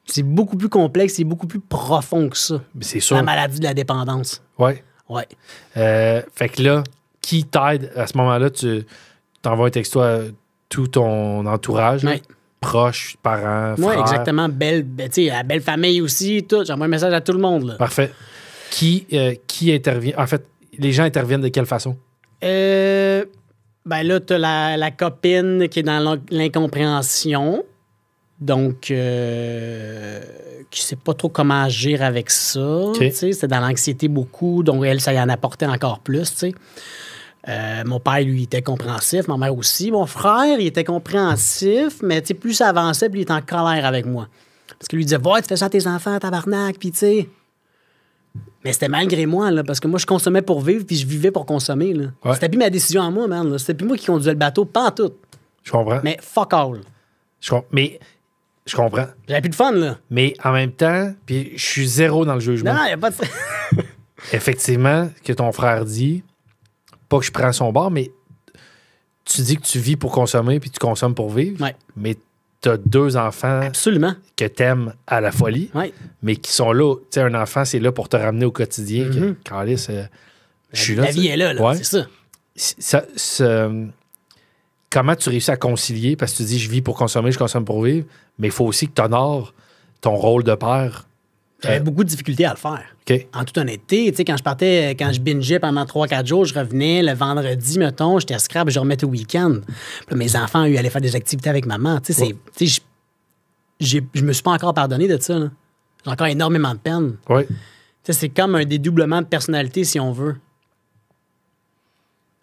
S2: C'est beaucoup plus complexe, c'est beaucoup plus profond que ça.
S1: C'est sûr.
S2: La maladie de la dépendance.
S1: Ouais.
S2: Ouais.
S1: Fait que là, qui t'aide à ce moment-là? Tu t'envoies un texto à tout ton entourage, là,
S2: Ouais.
S1: proches, parents,
S2: Oui,
S1: frères.
S2: exactement. Tu sais, la belle famille aussi, tout. J'envoie un message à tout le monde, là.
S1: Parfait. Qui intervient? En fait, les gens interviennent de quelle façon?
S2: Ben là, t'as la copine qui est dans l'incompréhension. Donc, qui sait pas trop comment agir avec ça.
S1: OK.
S2: Tu sais, c'est dans l'anxiété beaucoup. Donc, elle, ça y en apportait encore plus, tu sais. Mon père, lui, était compréhensif. Ma mère aussi. Mon frère, il était compréhensif, mais tu sais, plus ça avançait, plus il était en colère avec moi. Parce qu'il lui disait, va, tu fais ça à tes enfants, tabarnak, puis tu sais. Mais c'était malgré moi, là, parce que moi, je consommais pour vivre, puis je vivais pour consommer, là.
S1: Ouais.
S2: C'était plus ma décision à moi, man. Là. C'était plus moi qui conduisais le bateau, pas en tout.
S1: Je comprends.
S2: Mais fuck all.
S1: Mais je comprends.
S2: J'avais plus de fun, là.
S1: Mais en même temps, puis je suis zéro dans le jugement.
S2: Non, il n'y a pas de...
S1: Effectivement, que ton frère dit, pas que je prends son bord, mais tu dis que tu vis pour consommer puis tu consommes pour vivre.
S2: Ouais.
S1: Mais tu as 2 enfants
S2: Absolument.
S1: que t'aimes à la folie,
S2: Ouais.
S1: mais qui sont là. Tu sais, un enfant, c'est là pour te ramener au quotidien.
S2: Mhm.
S1: Calice, je suis là.
S2: La vie est là,
S1: Ouais.
S2: c'est ça.
S1: Comment tu réussis à concilier? Parce que tu dis, je vis pour consommer, je consomme pour vivre, mais il faut aussi que tu honores ton rôle de père.
S2: J'avais beaucoup de difficultés à le faire.
S1: OK.
S2: En toute honnêteté, tu sais, quand je bingeais pendant 3-4 jours, je revenais le vendredi, mettons, j'étais scrap, je remettais au week-end. Puis là, mes enfants, eux, allaient faire des activités avec maman. Tu sais,
S1: Ouais.
S2: je me suis pas encore pardonné de ça, là. J'ai encore énormément de peine.
S1: Oui.
S2: Tu sais, c'est comme un dédoublement de personnalité, si on veut.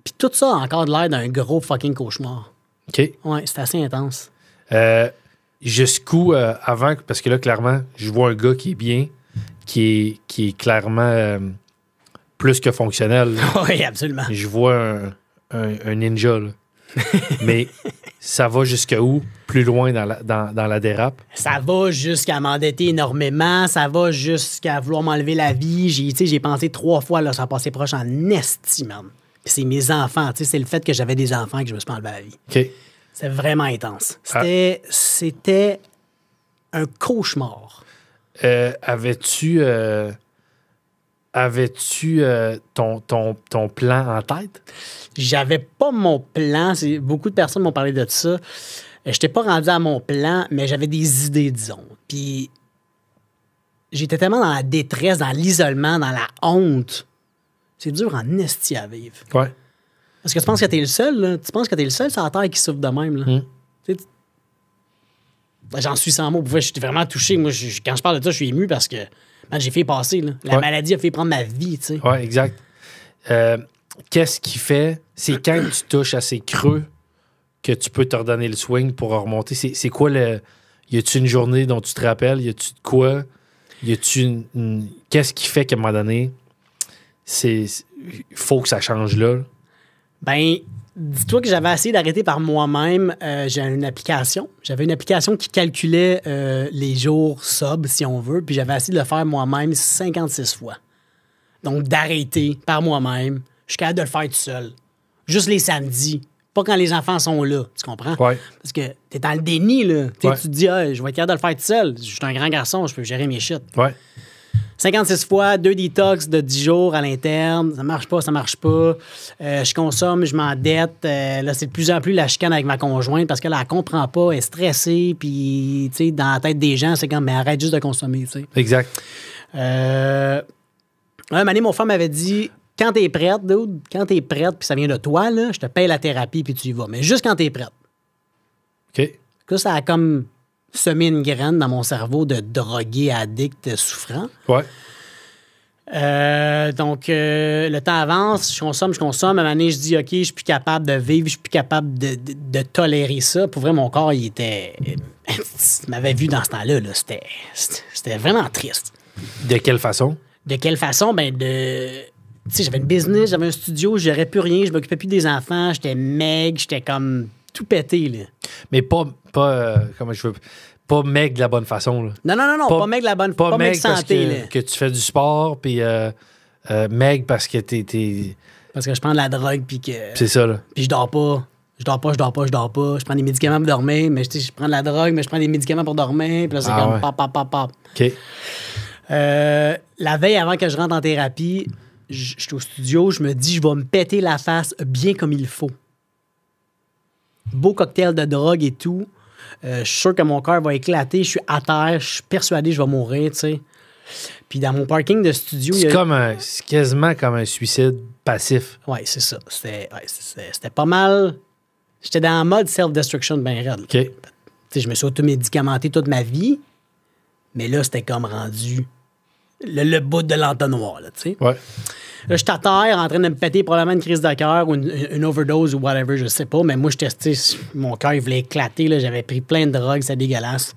S2: Puis tout ça a encore de l'air d'un gros fucking cauchemar.
S1: OK.
S2: Ouais, c'est assez intense.
S1: Jusqu'où, avant, parce que là, clairement, je vois un gars qui est bien, qui est clairement plus que fonctionnel. là.
S2: Oui, absolument.
S1: Je vois un ninja, là. Mais ça va jusqu'à où? Plus loin dans la dérape?
S2: Ça va jusqu'à m'endetter énormément. Ça va jusqu'à vouloir m'enlever la vie. J'ai pensé 3 fois, là, ça a passé proche en esti, man. Puis c'est mes enfants. Tu sais, c'est le fait que j'avais des enfants que je me suis pas enlevé la vie.
S1: OK.
S2: C'est vraiment intense. C'était un cauchemar.
S1: Avais-tu ton plan en tête?
S2: J'avais pas mon plan. Beaucoup de personnes m'ont parlé de ça. Je n'étais pas rendu à mon plan, mais j'avais des idées, disons. Puis j'étais tellement dans la détresse, dans l'isolement, dans la honte. C'est dur en esti à vivre.
S1: Ouais.
S2: Parce que tu penses que t'es le seul, là. Tu penses que t'es le seul sur la Terre qui souffre de même, là. Tu sais, j'en suis sans mots. Je suis vraiment touché. Moi, quand je parle de ça, je suis ému parce que man, j'ai fait passer, là. La maladie a fait prendre ma vie, tu sais.
S1: Oui, exact. Qu'est-ce qui fait... C'est quand tu touches à ces creux que tu peux te redonner le swing pour remonter. C'est quoi le... Y a-tu une journée dont tu te rappelles? Y a-tu de quoi? Y a-tu Qu'est-ce qui fait qu'à un moment donné, faut que ça change là?
S2: Ben, dis-toi que j'avais essayé d'arrêter par moi-même. J'ai une application. J'avais une application qui calculait les jours sobres, si on veut, puis j'avais essayé de le faire moi-même 56 fois. Donc, d'arrêter par moi-même. Je suis capable de le faire tout seul. Juste les samedis. Pas quand les enfants sont là. Tu comprends?
S1: Ouais.
S2: Parce que t'es dans le déni, là.
S1: Ouais.
S2: Tu te dis, je vais être capable de le faire tout seul. Je suis un grand garçon, je peux gérer mes shit.
S1: Ouais.
S2: 56 fois, 2 détox de 10 jours à l'interne. Ça marche pas. Je consomme, je m'endette. Là, c'est de plus en plus la chicane avec ma conjointe parce qu'elle ne comprend pas, elle est stressée. Puis, tu sais, dans la tête des gens, c'est comme, mais arrête juste de consommer, tu sais.
S1: Exact.
S2: Un moment donné, mon frère m'avait dit, quand t'es prête, dude, puis ça vient de toi, là, je te paye la thérapie, puis tu y vas. Mais juste quand t'es prête.
S1: OK.
S2: Ça a comme semé une graine dans mon cerveau de drogué, addict, souffrant.
S1: Ouais.
S2: Donc, le temps avance, je consomme. À un moment donné, je dis, OK, je suis plus capable de vivre, je suis plus capable de tolérer ça. Pour vrai, mon corps, il m'avait vu dans ce temps-là. Là. C'était vraiment triste.
S1: De quelle façon?
S2: De quelle façon? Ben, tu sais, j'avais une business, j'avais un studio, je gérais plus rien, je m'occupais plus des enfants, j'étais maigre, j'étais comme tout pété, là.
S1: Mais pas comment je veux... Pas maigre de la bonne façon, là.
S2: Non, pas maigre de la bonne... Pas maigre santé, là.
S1: Que tu fais du sport, puis maigre parce que t'es...
S2: Parce que je prends de la drogue, puis que...
S1: C'est ça, là.
S2: Puis je dors pas. Je prends des médicaments pour dormir, mais je prends de la drogue, mais je prends des médicaments pour dormir, puis là, c'est comme
S1: ouais.
S2: pop.
S1: OK.
S2: La veille, avant que je rentre en thérapie, j'étais au studio, je me dis, je vais me péter la face bien comme il faut. Beau cocktail de drogue et tout. Je suis sûr que mon cœur va éclater. Je suis à terre. Je suis persuadé que je vais mourir, tu sais. Puis dans mon parking de studio...
S1: C'est quasiment comme un suicide passif.
S2: Oui, c'est ça. C'était pas mal... J'étais dans un mode self-destruction bien raide.
S1: OK.
S2: Tu sais, je me suis automédicamenté toute ma vie, mais là, c'était comme rendu le bout de l'entonnoir, là, tu sais.
S1: Ouais.
S2: Là, je suis à terre en train de me péter probablement une crise de cœur ou une overdose ou whatever, je sais pas. Mais moi, mon cœur, il voulait éclater. Là, j'avais pris plein de drogues, c'était dégueulasse.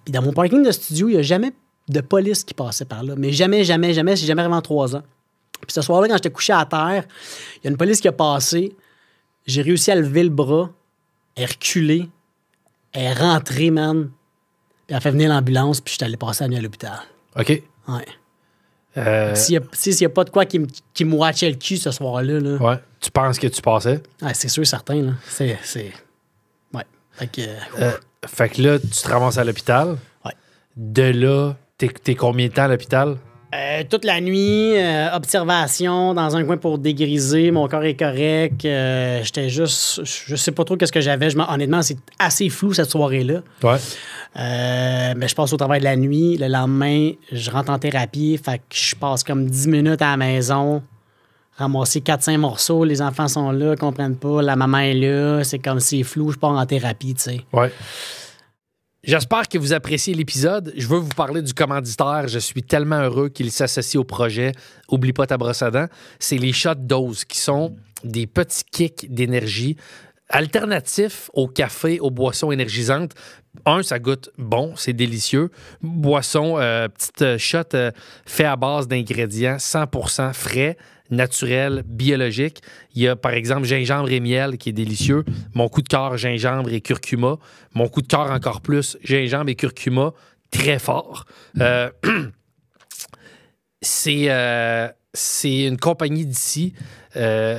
S2: Puis dans mon parking de studio, il n'y a jamais de police qui passait par là. Mais jamais, c'est jamais arrivé en 3 ans. Puis ce soir-là, quand j'étais couché à terre, il y a une police qui a passé. J'ai réussi à lever le bras. Elle est reculée. Elle est rentrée, man. Puis elle a fait venir l'ambulance, puis je suis allé passer la nuit à l'hôpital.
S1: OK.
S2: Ouais. S'il n'y a pas de quoi qui me watchait le cul ce soir-là. Là.
S1: Ouais. Tu penses que tu passais?
S2: Ouais, c'est sûr, certain. Là. C'est... Ouais.
S1: Fait que là, tu te ramasses à l'hôpital.
S2: Ouais.
S1: De là, t'es combien de temps à l'hôpital?
S2: Toute la nuit, observation dans un coin pour dégriser. Mon corps est correct. J'étais juste... Je sais pas trop qu'est-ce que j'avais. Honnêtement, c'est assez flou cette soirée-là.
S1: Ouais.
S2: Mais je passe au travail de la nuit. Le lendemain, je rentre en thérapie. Fait que je passe comme 10 minutes à la maison, ramasser 4-5 morceaux. Les enfants sont là, comprennent pas. La maman est là. C'est comme c'est flou. Je pars en thérapie, tu sais.
S1: Ouais. J'espère que vous appréciez l'épisode. Je veux vous parler du commanditaire. Je suis tellement heureux qu'il s'associe au projet Oublie pas ta brosse à dents. C'est les shots dose qui sont des petits kicks d'énergie alternatifs au café, aux boissons énergisantes. Ça goûte bon, c'est délicieux. Boisson, petite shot fait à base d'ingrédients 100% frais, naturel, biologique. Il y a, par exemple, gingembre et miel qui est délicieux. Mon coup de cœur, gingembre et curcuma. Mon coup de cœur encore plus, gingembre et curcuma, très fort. C'est une compagnie d'ici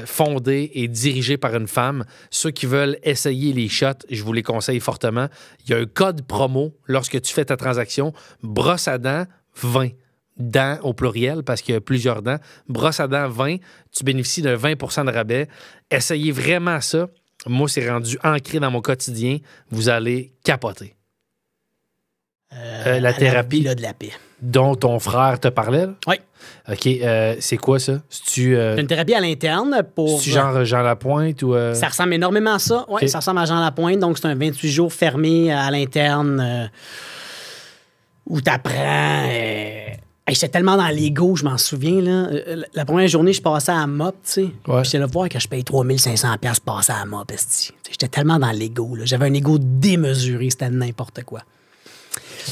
S1: fondée et dirigée par une femme. Ceux qui veulent essayer les shots, je vous les conseille fortement. Il y a un code promo lorsque tu fais ta transaction. Brosse à dents 20. Dents au pluriel parce qu'il y a plusieurs dents. Brosse à dents 20, tu bénéficies d'un 20% de rabais. Essayez vraiment ça. Moi, c'est rendu ancré dans mon quotidien. Vous allez capoter. La thérapie
S2: la de la paix.
S1: dont ton frère te parlait? Là?
S2: Oui.
S1: OK. C'est quoi ça? C'est-tu
S2: une thérapie à l'interne pour...
S1: genre Jean Lapointe ou...
S2: Ça ressemble énormément à ça. Oui, okay. Ça ressemble à Jean Lapointe. Donc, c'est un 28 jours fermé à l'interne où tu apprends... J'étais tellement dans l'ego, je m'en souviens. Là. La première journée, je passais à MOP, tu sais.
S1: Ouais.
S2: J'étais là voir que je paye 3500$ passer à MOP. J'étais tellement dans l'ego. J'avais un ego démesuré, c'était n'importe quoi.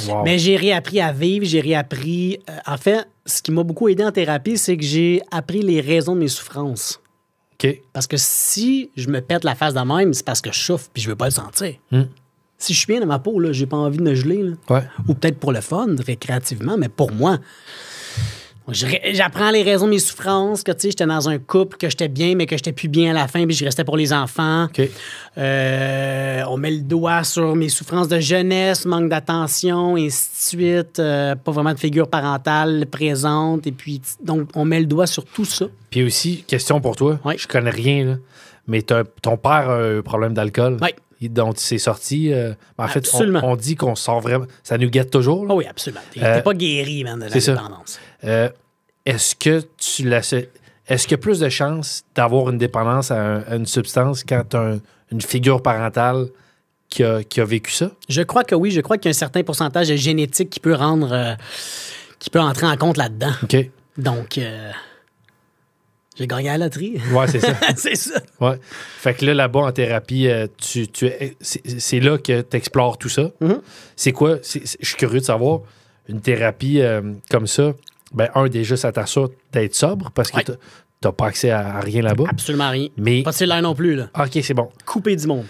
S1: Wow.
S2: Mais j'ai réappris à vivre, j'ai réappris... en fait, ce qui m'a beaucoup aidé en thérapie, c'est que j'ai appris les raisons de mes souffrances.
S1: OK.
S2: Parce que si je me pète la face de même, c'est parce que je souffre puis je veux pas le sentir. Si je suis bien dans ma peau, là, j'ai pas envie de me geler. Là.
S1: Ouais.
S2: Ou peut-être pour le fun, récréativement, mais pour moi, j'apprends les raisons de mes souffrances, que tu sais, j'étais dans un couple, que j'étais bien, mais que j'étais plus bien à la fin, puis je restais pour les enfants.
S1: Okay.
S2: On met le doigt sur mes souffrances de jeunesse, manque d'attention, et ainsi de suite. Pas vraiment de figure parentale présente. Et puis, donc, on met le doigt sur tout ça.
S1: Puis aussi, question pour toi,
S2: oui.
S1: Je connais rien, là, mais ton père a un problème d'alcool.
S2: Oui.
S1: Dont il s'est sorti. En fait, on dit qu'on sort vraiment. Ça nous guette toujours.
S2: Oh oui, absolument. T'es pas guéri, man, de la dépendance.
S1: Est-ce que est-ce qu'il y a plus de chances d'avoir une dépendance à une substance quand tu as une figure parentale qui a vécu ça?
S2: Je crois que oui. Je crois qu'il y a un certain pourcentage de génétique qui peut qui peut entrer en compte là-dedans.
S1: OK.
S2: Donc, j'ai gagné à la loterie.
S1: Ouais, c'est ça.
S2: C'est ça.
S1: Ouais. Fait que là-bas, en thérapie, c'est là que tu explores tout ça.
S2: Mhm.
S1: C'est quoi? Je suis curieux de savoir, une thérapie comme ça, ben, déjà, ça t'assure d'être sobre parce que
S2: Ouais.
S1: t'as pas accès à rien là-bas.
S2: Absolument rien.
S1: Mais,
S2: Pas de cellulaire non plus, là.
S1: OK, c'est bon.
S2: Coupé du monde.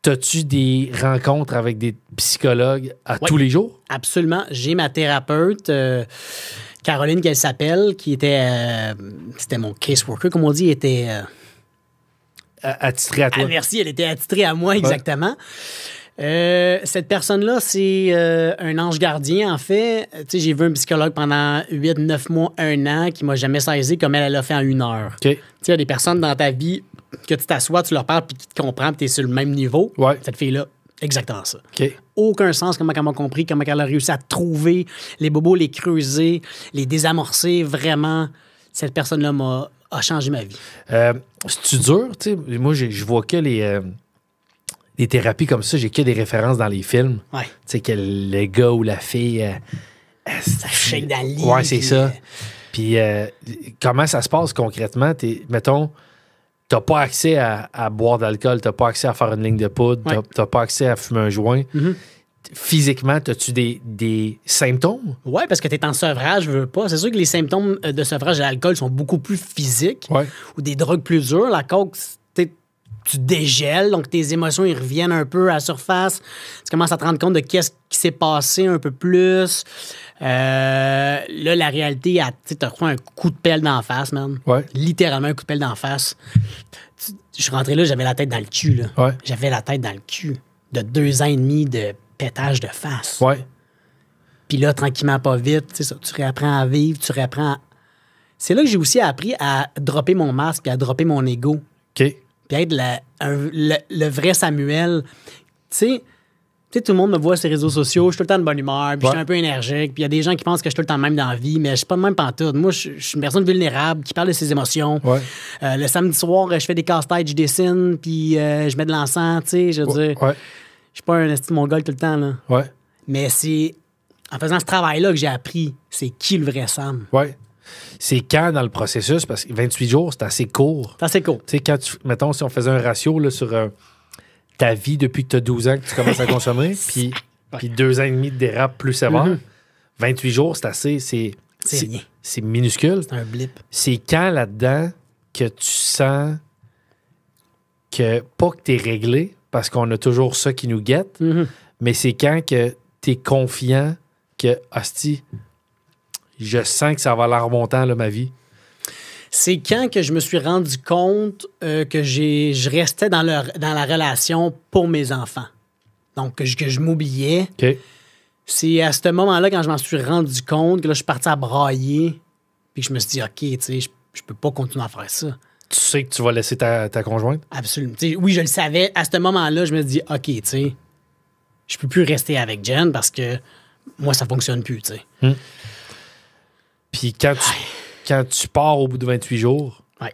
S1: T'as-tu des rencontres avec des psychologues à tous les jours?
S2: Absolument. J'ai ma thérapeute, Caroline, qu'elle s'appelle, qui était... c'était mon caseworker, comme on dit. Elle était...
S1: Attitré à toi?
S2: merci, elle était attitrée à moi, exactement. Cette personne-là, c'est un ange gardien, en fait. Tu sais, j'ai vu un psychologue pendant 8, 9 mois, 1 an, qui m'a jamais saisi comme elle l'a fait en 1 heure.
S1: OK.
S2: Tu sais, il y a des personnes dans ta vie que tu t'assois, tu leur parles, puis qui te comprennent, puis tu es sur le même niveau.
S1: Ouais.
S2: Cette fille-là, exactement ça.
S1: OK.
S2: Aucun sens comment elle m'a compris, comment elle a réussi à trouver les bobos, les creuser, les désamorcer. Vraiment, cette personne-là a changé ma vie.
S1: C'est-tu dur? Tu sais, moi, je vois que les thérapies comme ça, j'ai que des références dans les films.
S2: Ouais.
S1: Tu sais, que le gars ou la fille...
S2: Ça shake dans le lit.
S1: Ouais, c'est
S2: puis,
S1: ça. Puis comment ça se passe concrètement? Mettons, t'as pas accès à boire d'alcool, t'as pas accès à faire une ligne de poudre,
S2: Ouais.
S1: t'as pas accès à fumer un joint.
S2: Mhm.
S1: Physiquement, as-tu des symptômes?
S2: Ouais, parce que tu es en sevrage, je veux pas. C'est sûr que les symptômes de sevrage de l'alcool sont beaucoup plus physiques
S1: Ouais.
S2: ou des drogues plus dures. La coke, tu dégèles, donc tes émotions, ils reviennent un peu à la surface. Tu commences à te rendre compte de qu'est-ce qui s'est passé un peu plus. Là, la réalité, tu as reçu un coup de pelle d'en face, man.
S1: Ouais.
S2: Littéralement un coup de pelle d'en face. Je suis rentré là, j'avais la tête dans le cul. Là.
S1: Ouais.
S2: J'avais la tête dans le cul de 2 ans et demi de pétage de face.
S1: Ouais.
S2: Puis là, tranquillement, pas vite, tu sais ça, tu réapprends à vivre, tu réapprends à... C'est là que j'ai aussi appris à dropper mon masque, à dropper mon ego,
S1: OK.
S2: puis à être le vrai Samuel. Tu sais, tout le monde me voit sur les réseaux sociaux, je suis tout le temps de bonne humeur, puis je suis un peu énergique, puis il y a des gens qui pensent que je suis tout le temps le même dans la vie, mais je suis pas de même pantoute. Moi, je suis une personne vulnérable qui parle de ses émotions.
S1: Ouais.
S2: Le samedi soir, je fais des casse-têtes, je dessine, puis je mets de l'encens, tu sais, je veux dire.
S1: Ouais.
S2: Je suis pas un esti mongol tout le temps, là.
S1: Ouais.
S2: Mais c'est en faisant ce travail-là que j'ai appris c'est qui le vrai Sam.
S1: Ouais. C'est quand dans le processus? Parce que 28 jours, c'est assez court.
S2: C'est assez cool.
S1: Tu sais, mettons, si on faisait un ratio là, sur ta vie depuis que tu as 12 ans que tu commences à consommer, puis 2 ans et demi de dérape plus sévère, 28 jours, c'est assez...
S2: C'est rien.
S1: C'est minuscule.
S2: C'est un blip.
S1: C'est quand là-dedans que tu sens que, pas que tu es réglé, parce qu'on a toujours ça qui nous guette, mais c'est quand que tu es confiant que, hostie, je sens que ça va l'air montant, là, ma vie.
S2: C'est quand que je me suis rendu compte que je restais dans la relation pour mes enfants. Donc, que je m'oubliais.
S1: OK.
S2: C'est à ce moment-là, quand je m'en suis rendu compte, que là, je suis parti à brailler, puis que je me suis dit, OK, tu sais, je peux pas continuer à faire ça.
S1: Tu sais que tu vas laisser ta conjointe?
S2: Absolument. Tu sais, oui, je le savais. À ce moment-là, je me suis dit, OK, tu sais, je peux plus rester avec Jen parce que moi, ça fonctionne plus, tu sais.
S1: Puis quand tu pars au bout de 28 jours,
S2: Ouais.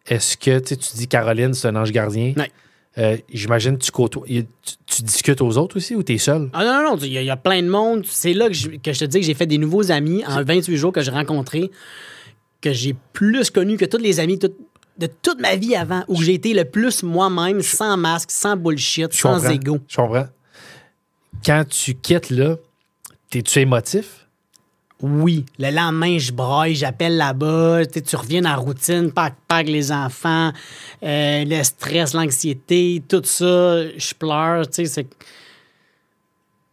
S1: est-ce que tu dis Caroline, c'est un ange gardien?
S2: Ouais.
S1: J'imagine que tu discutes aux autres aussi ou tu es seul?
S2: Ah non, il y a plein de monde. C'est là que je te dis que j'ai fait des nouveaux amis en 28 jours que j'ai rencontrés, que j'ai plus connus que tous les amis de toute ma vie avant, où j'ai été le plus moi-même, sans masque, sans bullshit, sans ego.
S1: Je comprends. Quand tu quittes là, t'es-tu émotif?
S2: Oui. Le lendemain, je braille, j'appelle là-bas, tu reviens dans la routine, pack les enfants, le stress, l'anxiété, tout ça, je pleure, tu sais,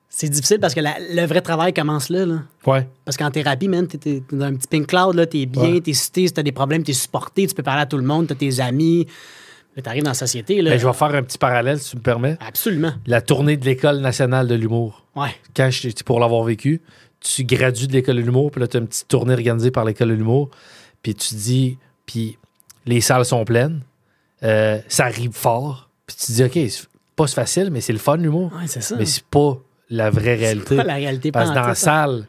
S2: c'est difficile parce que le vrai travail commence là.
S1: Ouais.
S2: Parce qu'en thérapie, man, t'es dans un petit pink cloud, là, t'es bien, t'es cité, si t'as des problèmes, t'es supporté, tu peux parler à tout le monde, t'as tes amis. Là, t'arrives dans la société, là.
S1: Ben, je vais faire un petit parallèle, si tu me permets.
S2: Absolument.
S1: La tournée de l'École nationale de l'humour.
S2: Ouais.
S1: Pour l'avoir vécu, tu gradues de l'École de l'humour, puis là, tu as une petite tournée organisée par l'École de l'humour, puis tu dis, puis les salles sont pleines, ça arrive fort, puis tu dis, OK, c'est pas si facile, mais c'est le fun, l'humour.
S2: Ouais, c'est ça.
S1: Mais c'est pas la vraie réalité.
S2: C'est pas la réalité.
S1: Parce que dans la
S2: pantoute,
S1: salle,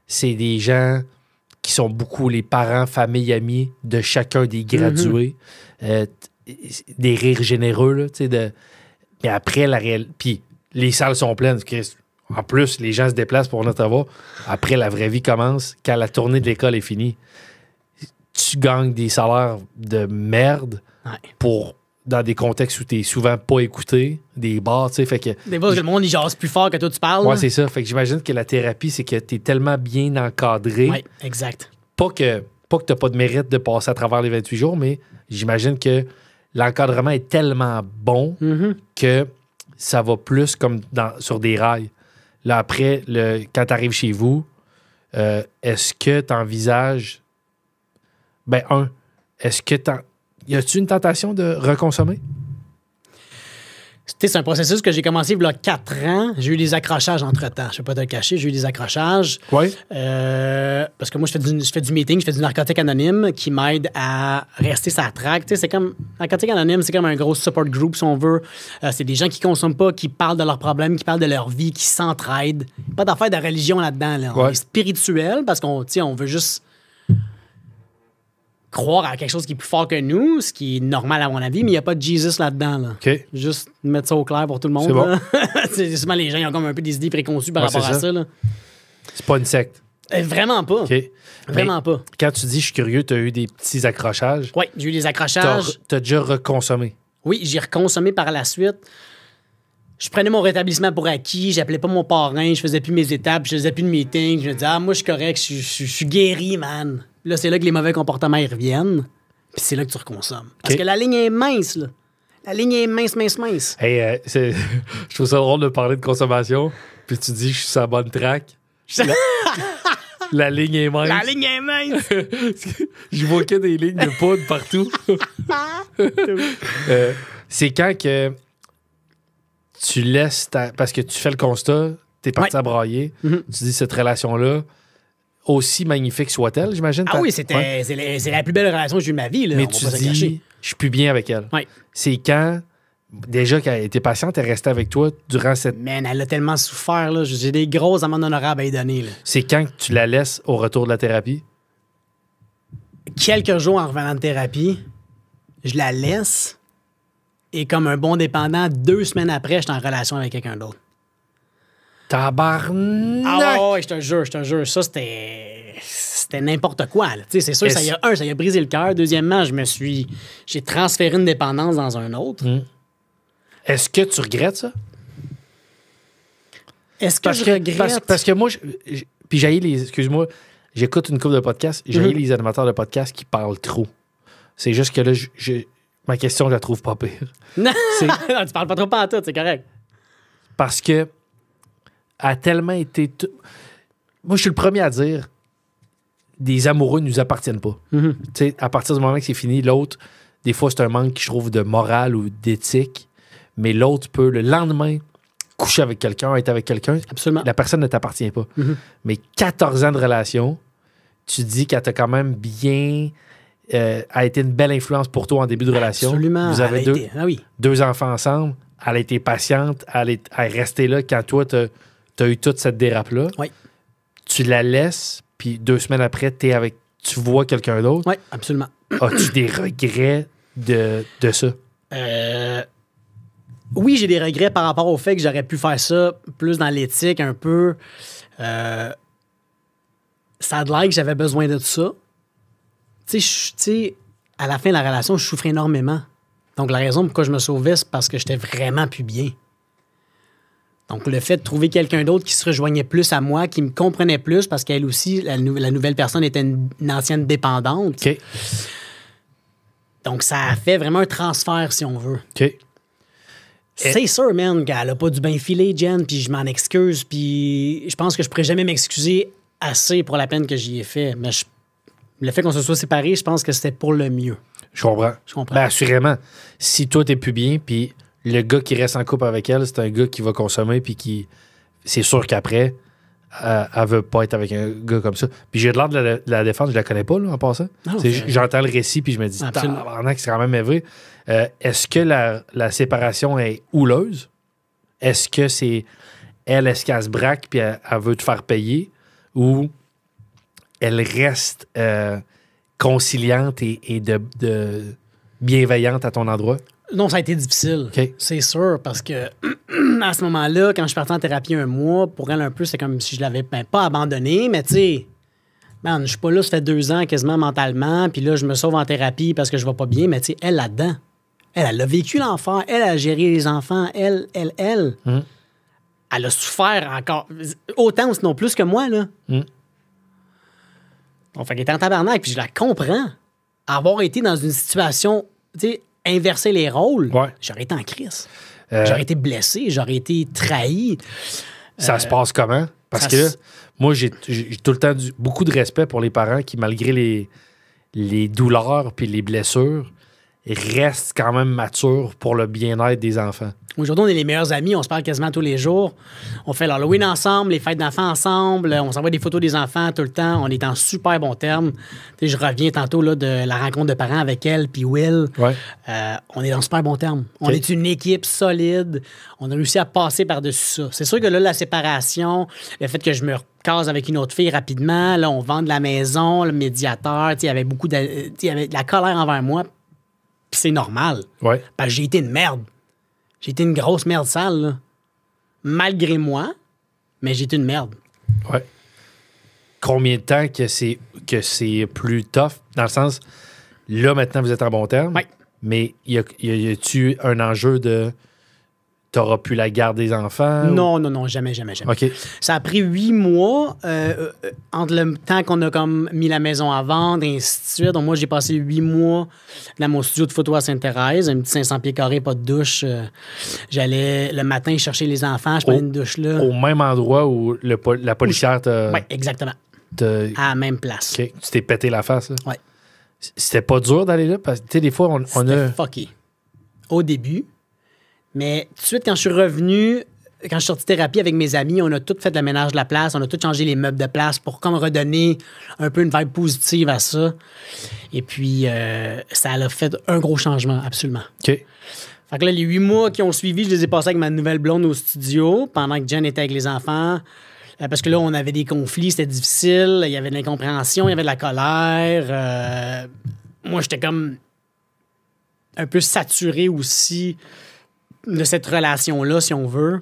S1: c'est des gens qui sont beaucoup les parents, familles, amis de chacun des gradués. Des rires généreux, là, tu sais, Mais après, puis les salles sont pleines. En plus, les gens se déplacent pour venir te voir. Après, la vraie vie commence quand la tournée de l'école est finie. Tu gagnes des salaires de merde dans des contextes où tu es souvent pas écouté, des bars, tu sais. Fait que
S2: des fois, le monde, il jase plus fort que toi, tu parles.
S1: Ouais, c'est ça. Fait que j'imagine que la thérapie, c'est que tu es tellement bien encadré.
S2: Oui, exact.
S1: Pas que tu n'as pas de mérite de passer à travers les 28 jours, mais j'imagine que l'encadrement est tellement bon que ça va plus comme sur des rails. Là, après, quand tu arrives chez vous, est-ce que tu envisages... est-ce que y a-tu une tentation de reconsommer?
S2: C'est un processus que j'ai commencé il y a 4 ans. J'ai eu des accrochages entre-temps. Je ne vais pas te le cacher, j'ai eu des accrochages.
S1: Oui.
S2: Parce que moi, je fais du meeting, je fais du narcotique anonyme qui m'aide à rester sa traque. C'est comme... Narcotique anonyme, c'est comme un gros support group, si on veut. C'est des gens qui ne consomment pas, qui parlent de leurs problèmes, qui parlent de leur vie, qui s'entraident. Pas d'affaire de religion là-dedans. Là. On est spirituel parce qu'on veut juste... croire à quelque chose qui est plus fort que nous, ce qui est normal à mon avis, mais il n'y a pas de Jesus là-dedans. Là.
S1: OK.
S2: Juste mettre ça au clair pour tout le monde.
S1: C'est bon.
S2: C'est souvent les gens ils ont comme un peu des idées préconçues par rapport à ça. Là.
S1: C'est pas une secte.
S2: Vraiment pas.
S1: OK.
S2: Vraiment pas.
S1: Quand tu dis « je suis curieux », tu as eu des petits accrochages.
S2: Oui, j'ai eu des accrochages.
S1: Tu as déjà reconsommé.
S2: Oui, j'ai reconsommé par la suite. Je prenais mon rétablissement pour acquis, j'appelais pas mon parrain, je faisais plus mes étapes, je faisais plus de meetings. Je me disais, moi, je suis correct, je suis guéri, man. Là, c'est là que les mauvais comportements ils reviennent. Puis c'est là que tu reconsommes. Parce que la ligne est mince, là. La ligne est mince, mince, mince.
S1: Hey, je trouve ça drôle de parler de consommation. Puis tu dis, je suis sur la bonne track. La ligne est mince.
S2: La ligne est mince.
S1: Je vois que des lignes de poudre partout. C'est quand que tu laisses parce que tu fais le constat, t'es parti à brailler, tu dis cette relation-là, aussi magnifique soit-elle, j'imagine.
S2: Ah oui, c'est la plus belle relation que j'ai eue de ma vie. Là,
S1: mais tu dis, je suis plus bien avec elle.
S2: Ouais.
S1: C'est quand, déjà qu'elle était patiente, elle restait avec toi durant cette...
S2: Man, elle a tellement souffert. Là. J'ai des grosses amendes honorables à y donner. Là.
S1: C'est quand que tu la laisses au retour de la thérapie?
S2: Quelques jours en revenant de thérapie, je la laisse et comme un bon dépendant, 2 semaines après, je suis en relation avec quelqu'un d'autre.
S1: Tabarnak!
S2: Ah ouais, je te jure. Ça, c'était n'importe quoi. C'est sûr que ça y a brisé le cœur. Deuxièmement, j'ai transféré une dépendance dans un autre.
S1: Est-ce que tu regrettes ça?
S2: Est-ce que je regrette?
S1: Parce que moi, puis excuse-moi, j'écoute une couple de podcasts, j'haïs les animateurs de podcasts qui parlent trop. C'est juste que là, ma question, je la trouve pas pire.
S2: Non, tu parles pas trop pas à tout, c'est correct.
S1: Parce que a tellement été... Moi, je suis le premier à dire des amoureux ne nous appartiennent pas. Tu sais, à partir du moment que c'est fini, l'autre, des fois, c'est un manque, je trouve, de morale ou d'éthique, mais l'autre peut, le lendemain, coucher avec quelqu'un, être avec quelqu'un.
S2: Absolument.
S1: La personne ne t'appartient pas. Mais 14 ans de relation, tu dis qu'elle t'a quand même bien... a été une belle influence pour toi en début de relation.
S2: Absolument.
S1: Vous avez deux enfants ensemble. Elle a été patiente. Elle est restée là quand toi, tu as eu toute cette dérape-là.
S2: Oui.
S1: Tu la laisses, puis 2 semaines après, tu vois quelqu'un d'autre.
S2: Oui, absolument.
S1: As-tu des regrets de ça?
S2: Oui, j'ai des regrets par rapport au fait que j'aurais pu faire ça plus dans l'éthique, un peu. Ça a de l'air que j'avais besoin de ça. Tu sais, à la fin de la relation, je souffrais énormément. Donc, la raison pourquoi je me sauvais, c'est parce que j'étais vraiment plus bien. Donc, le fait de trouver quelqu'un d'autre qui se rejoignait plus à moi, qui me comprenait plus, parce qu'elle aussi, la nouvelle personne était une ancienne dépendante.
S1: OK.
S2: Donc, ça a fait vraiment un transfert, si on veut.
S1: OK.
S2: C'est sûr, man, qu'elle a pas du bien filé, Jen, puis je m'en excuse, puis je pense que je pourrais jamais m'excuser assez pour la peine que j'y ai fait. Mais le fait qu'on se soit séparés, je pense que c'était pour le mieux.
S1: Je comprends. Ben, assurément. Si toi, t'es plus bien, puis le gars qui reste en couple avec elle, c'est un gars qui va consommer, puis qui... C'est sûr qu'après, elle veut pas être avec un gars comme ça. Puis j'ai de l'air de la défendre, je la connais pas, là, en passant. J'entends le récit, puis je me dis, tabarnak, c'est quand même élevé. Est-ce que la séparation est houleuse? Est-ce que c'est... est-ce qu'elle se braque, puis elle veut te faire payer? Ou elle reste... conciliante et de bienveillante à ton endroit?
S2: Non, ça a été difficile.
S1: OK.
S2: C'est sûr, parce que à ce moment-là, quand je suis parti en thérapie un mois, pour elle, un peu, c'est comme si je l'avais pas abandonné, mais tu sais, man, je suis pas là, ça fait 2 ans quasiment mentalement, puis là, je me sauve en thérapie parce que je vais pas bien, mais tu sais, elle, là-dedans, elle a vécu l'enfer, elle a géré les enfants, elle. Elle a souffert encore, autant ou sinon plus que moi, là. Donc, fait qu'elle était en tabarnak, puis je la comprends. Avoir été dans une situation, tu sais, inverser les rôles,
S1: Ouais.
S2: j'aurais été en crise. J'aurais été blessé, j'aurais été trahi.
S1: Ça se passe comment? Parce
S2: ça
S1: que
S2: se-
S1: moi, j'ai tout le temps beaucoup de respect pour les parents qui, malgré les douleurs puis les blessures, restent quand même matures pour le bien-être des enfants.
S2: Aujourd'hui, on est les meilleurs amis, on se parle quasiment tous les jours. On fait l'Halloween ensemble, les fêtes d'enfants ensemble, on s'envoie des photos des enfants tout le temps. On est en super bons termes. Tu sais, je reviens tantôt là, de la rencontre de parents avec elle puis Will.
S1: Ouais.
S2: On est en super bons termes. On
S1: OK.
S2: est une équipe solide. On a réussi à passer par-dessus ça. C'est sûr que là, la séparation, le fait que je me case avec une autre fille rapidement, là, on vend de la maison, le médiateur, tu sais, il y avait beaucoup il y avait de la colère envers moi. Puis c'est normal.
S1: Ouais.
S2: Parce que j'ai été une merde. J'ai été une grosse merde sale, là. Malgré moi, mais j'ai été une merde.
S1: Ouais. Combien de temps que c'est plus tough? Dans le sens, là, maintenant, vous êtes en bon terme.
S2: Ouais.
S1: Mais y a-tu un enjeu de t'auras plus la garde des enfants?
S2: Non, jamais.
S1: OK.
S2: Ça a pris 8 mois entre le temps qu'on a comme mis la maison à vendre et ainsi de suite. Donc moi, j'ai passé 8 mois dans mon studio de photo à Sainte-Thérèse, un petit 500 pieds carrés, pas de douche. J'allais le matin chercher les enfants, je prenais une douche là.
S1: Au même endroit où la policière
S2: Oui, exactement.
S1: t'a-
S2: À la même place.
S1: OK. Tu t'es pété la face, là?
S2: Ouais.
S1: C'était pas dur d'aller là? Parce que, tu sais, des fois, on
S2: C'était
S1: a...
S2: fucké. Au début. Mais tout de suite, quand je suis revenu, quand je suis sorti de thérapie avec mes amis, on a tout fait le ménage de la place, on a tout changé les meubles de place pour comme redonner un peu une vibe positive à ça. Et puis, ça a fait un gros changement, absolument.
S1: OK.
S2: Fait que là, les 8 mois qui ont suivi, je les ai passés avec ma nouvelle blonde au studio pendant que Jen était avec les enfants. Parce que là, on avait des conflits, c'était difficile, il y avait de l'incompréhension, il y avait de la colère. Moi, j'étais comme un peu saturé aussi de cette relation-là, si on veut.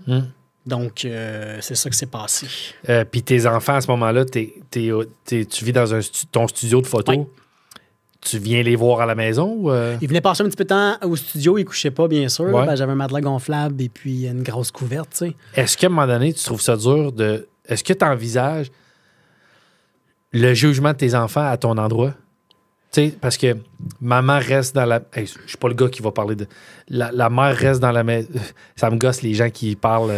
S2: Donc, c'est ça qui s'est passé.
S1: Puis tes enfants, à ce moment-là, tu vis dans ton studio de photo.
S2: Oui.
S1: Tu viens les voir à la maison? Ou,
S2: Il venait passer un petit peu de temps au studio, il couchait pas, bien sûr.
S1: Ouais.
S2: Ben, j'avais un matelas gonflable et puis une grosse couverte, tu sais.
S1: Est-ce qu'à un moment donné, tu trouves ça dur de... Est-ce que tu envisages le jugement de tes enfants à ton endroit? Tu sais, parce que maman reste dans la... Hey, je suis pas le gars qui va parler de... La mère reste dans la maison... Ça me gosse les gens qui parlent...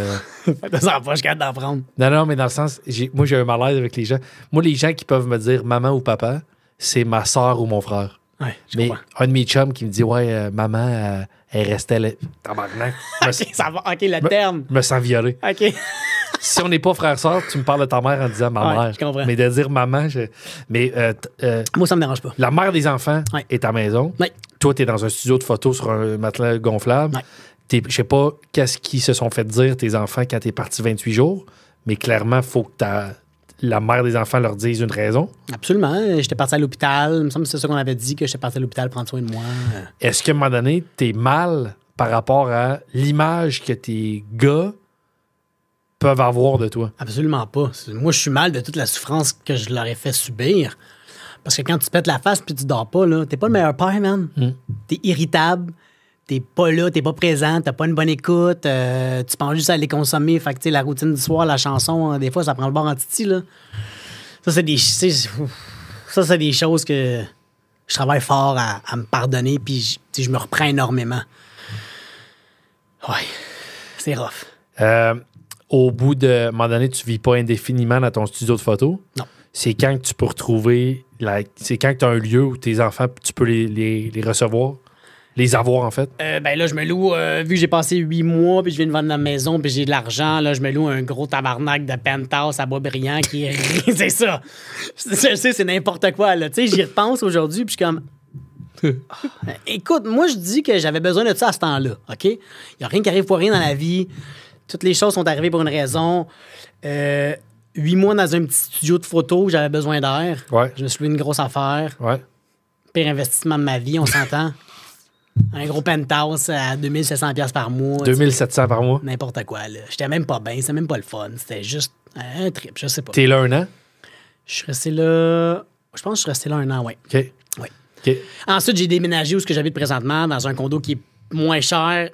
S2: Ça va pas, je suis capable d'en prendre.
S1: Non, mais dans le sens... Moi, j'ai un malaise avec les gens. Moi, les gens qui peuvent me dire maman ou papa, c'est ma soeur ou mon frère.
S2: Ouais, je
S1: Mais
S2: comprends.
S1: un de mes chums qui me dit ouais, maman, elle restait là. Tabarnak. Je me
S2: OK, ça va. OK, le terme.
S1: je me sens violé.
S2: OK.
S1: Si on n'est pas frère-sœur, tu me parles de ta mère en disant ma
S2: Ouais,
S1: mère.
S2: je comprends.
S1: Mais de dire maman, mais
S2: Moi, ça me dérange pas.
S1: la mère des enfants
S2: Ouais.
S1: est à la maison.
S2: Ouais.
S1: Toi, tu es dans un studio de photo sur un matelas gonflable.
S2: Ouais.
S1: Je sais pas qu'est-ce qu'ils se sont fait dire, tes enfants, quand tu es parti 28 jours, mais clairement, il faut que la mère des enfants leur dise une raison.
S2: Absolument. J'étais parti à l'hôpital. Il me semble que c'est ça qu'on avait dit, que j'étais parti à l'hôpital prendre soin de moi.
S1: Est-ce qu'à un moment donné, t'es mal par rapport à l'image que tes gars peuvent avoir de toi?
S2: Absolument pas. Moi, je suis mal de toute la souffrance que je leur ai fait subir. Parce que quand tu pètes la face puis tu dors pas, là, t'es pas le meilleur père, man. T'es irritable. T'es pas là, t'es pas présent, t'as pas une bonne écoute, tu penses juste à aller consommer. Fait que, tu sais, la routine du soir, la chanson, des fois, ça prend le bord en titi, là. Ça, c'est des choses que je travaille fort à me pardonner, puis je me reprends énormément. Ouais, c'est rough.
S1: Au bout de un moment donné, tu vis pas indéfiniment dans ton studio de photo.
S2: Non.
S1: C'est quand que tu peux retrouver... c'est quand que tu as un lieu où tes enfants, tu peux les recevoir? Les avoir, en fait?
S2: Ben là, je me loue, vu que j'ai passé 8 mois, puis je viens de vendre la maison, puis j'ai de l'argent, là, je me loue un gros tabarnak de penthouse à Boisbriand qui est... c'est ça. Je sais, c'est n'importe quoi, là. Tu sais, j'y repense aujourd'hui, puis je suis comme... Écoute, moi, je dis que j'avais besoin de ça à ce temps-là, OK? Il n'y a rien qui arrive pour rien dans la vie. Toutes les choses sont arrivées pour une raison. 8 mois dans un petit studio de photo, j'avais besoin d'air.
S1: Ouais.
S2: Je me suis loué une grosse affaire.
S1: Ouais.
S2: Pire investissement de ma vie, on s'entend. Un gros penthouse à 2700$ par mois.
S1: 2700 par mois.
S2: N'importe quoi, là. J'étais même pas bien, c'était même pas le fun. C'était juste un trip, je sais pas.
S1: T'es là un an?
S2: Je suis resté là... Je pense que je suis resté là un an, oui.
S1: OK.
S2: Oui.
S1: OK.
S2: Ensuite, j'ai déménagé où ce que j'habite présentement, dans un condo qui est moins cher,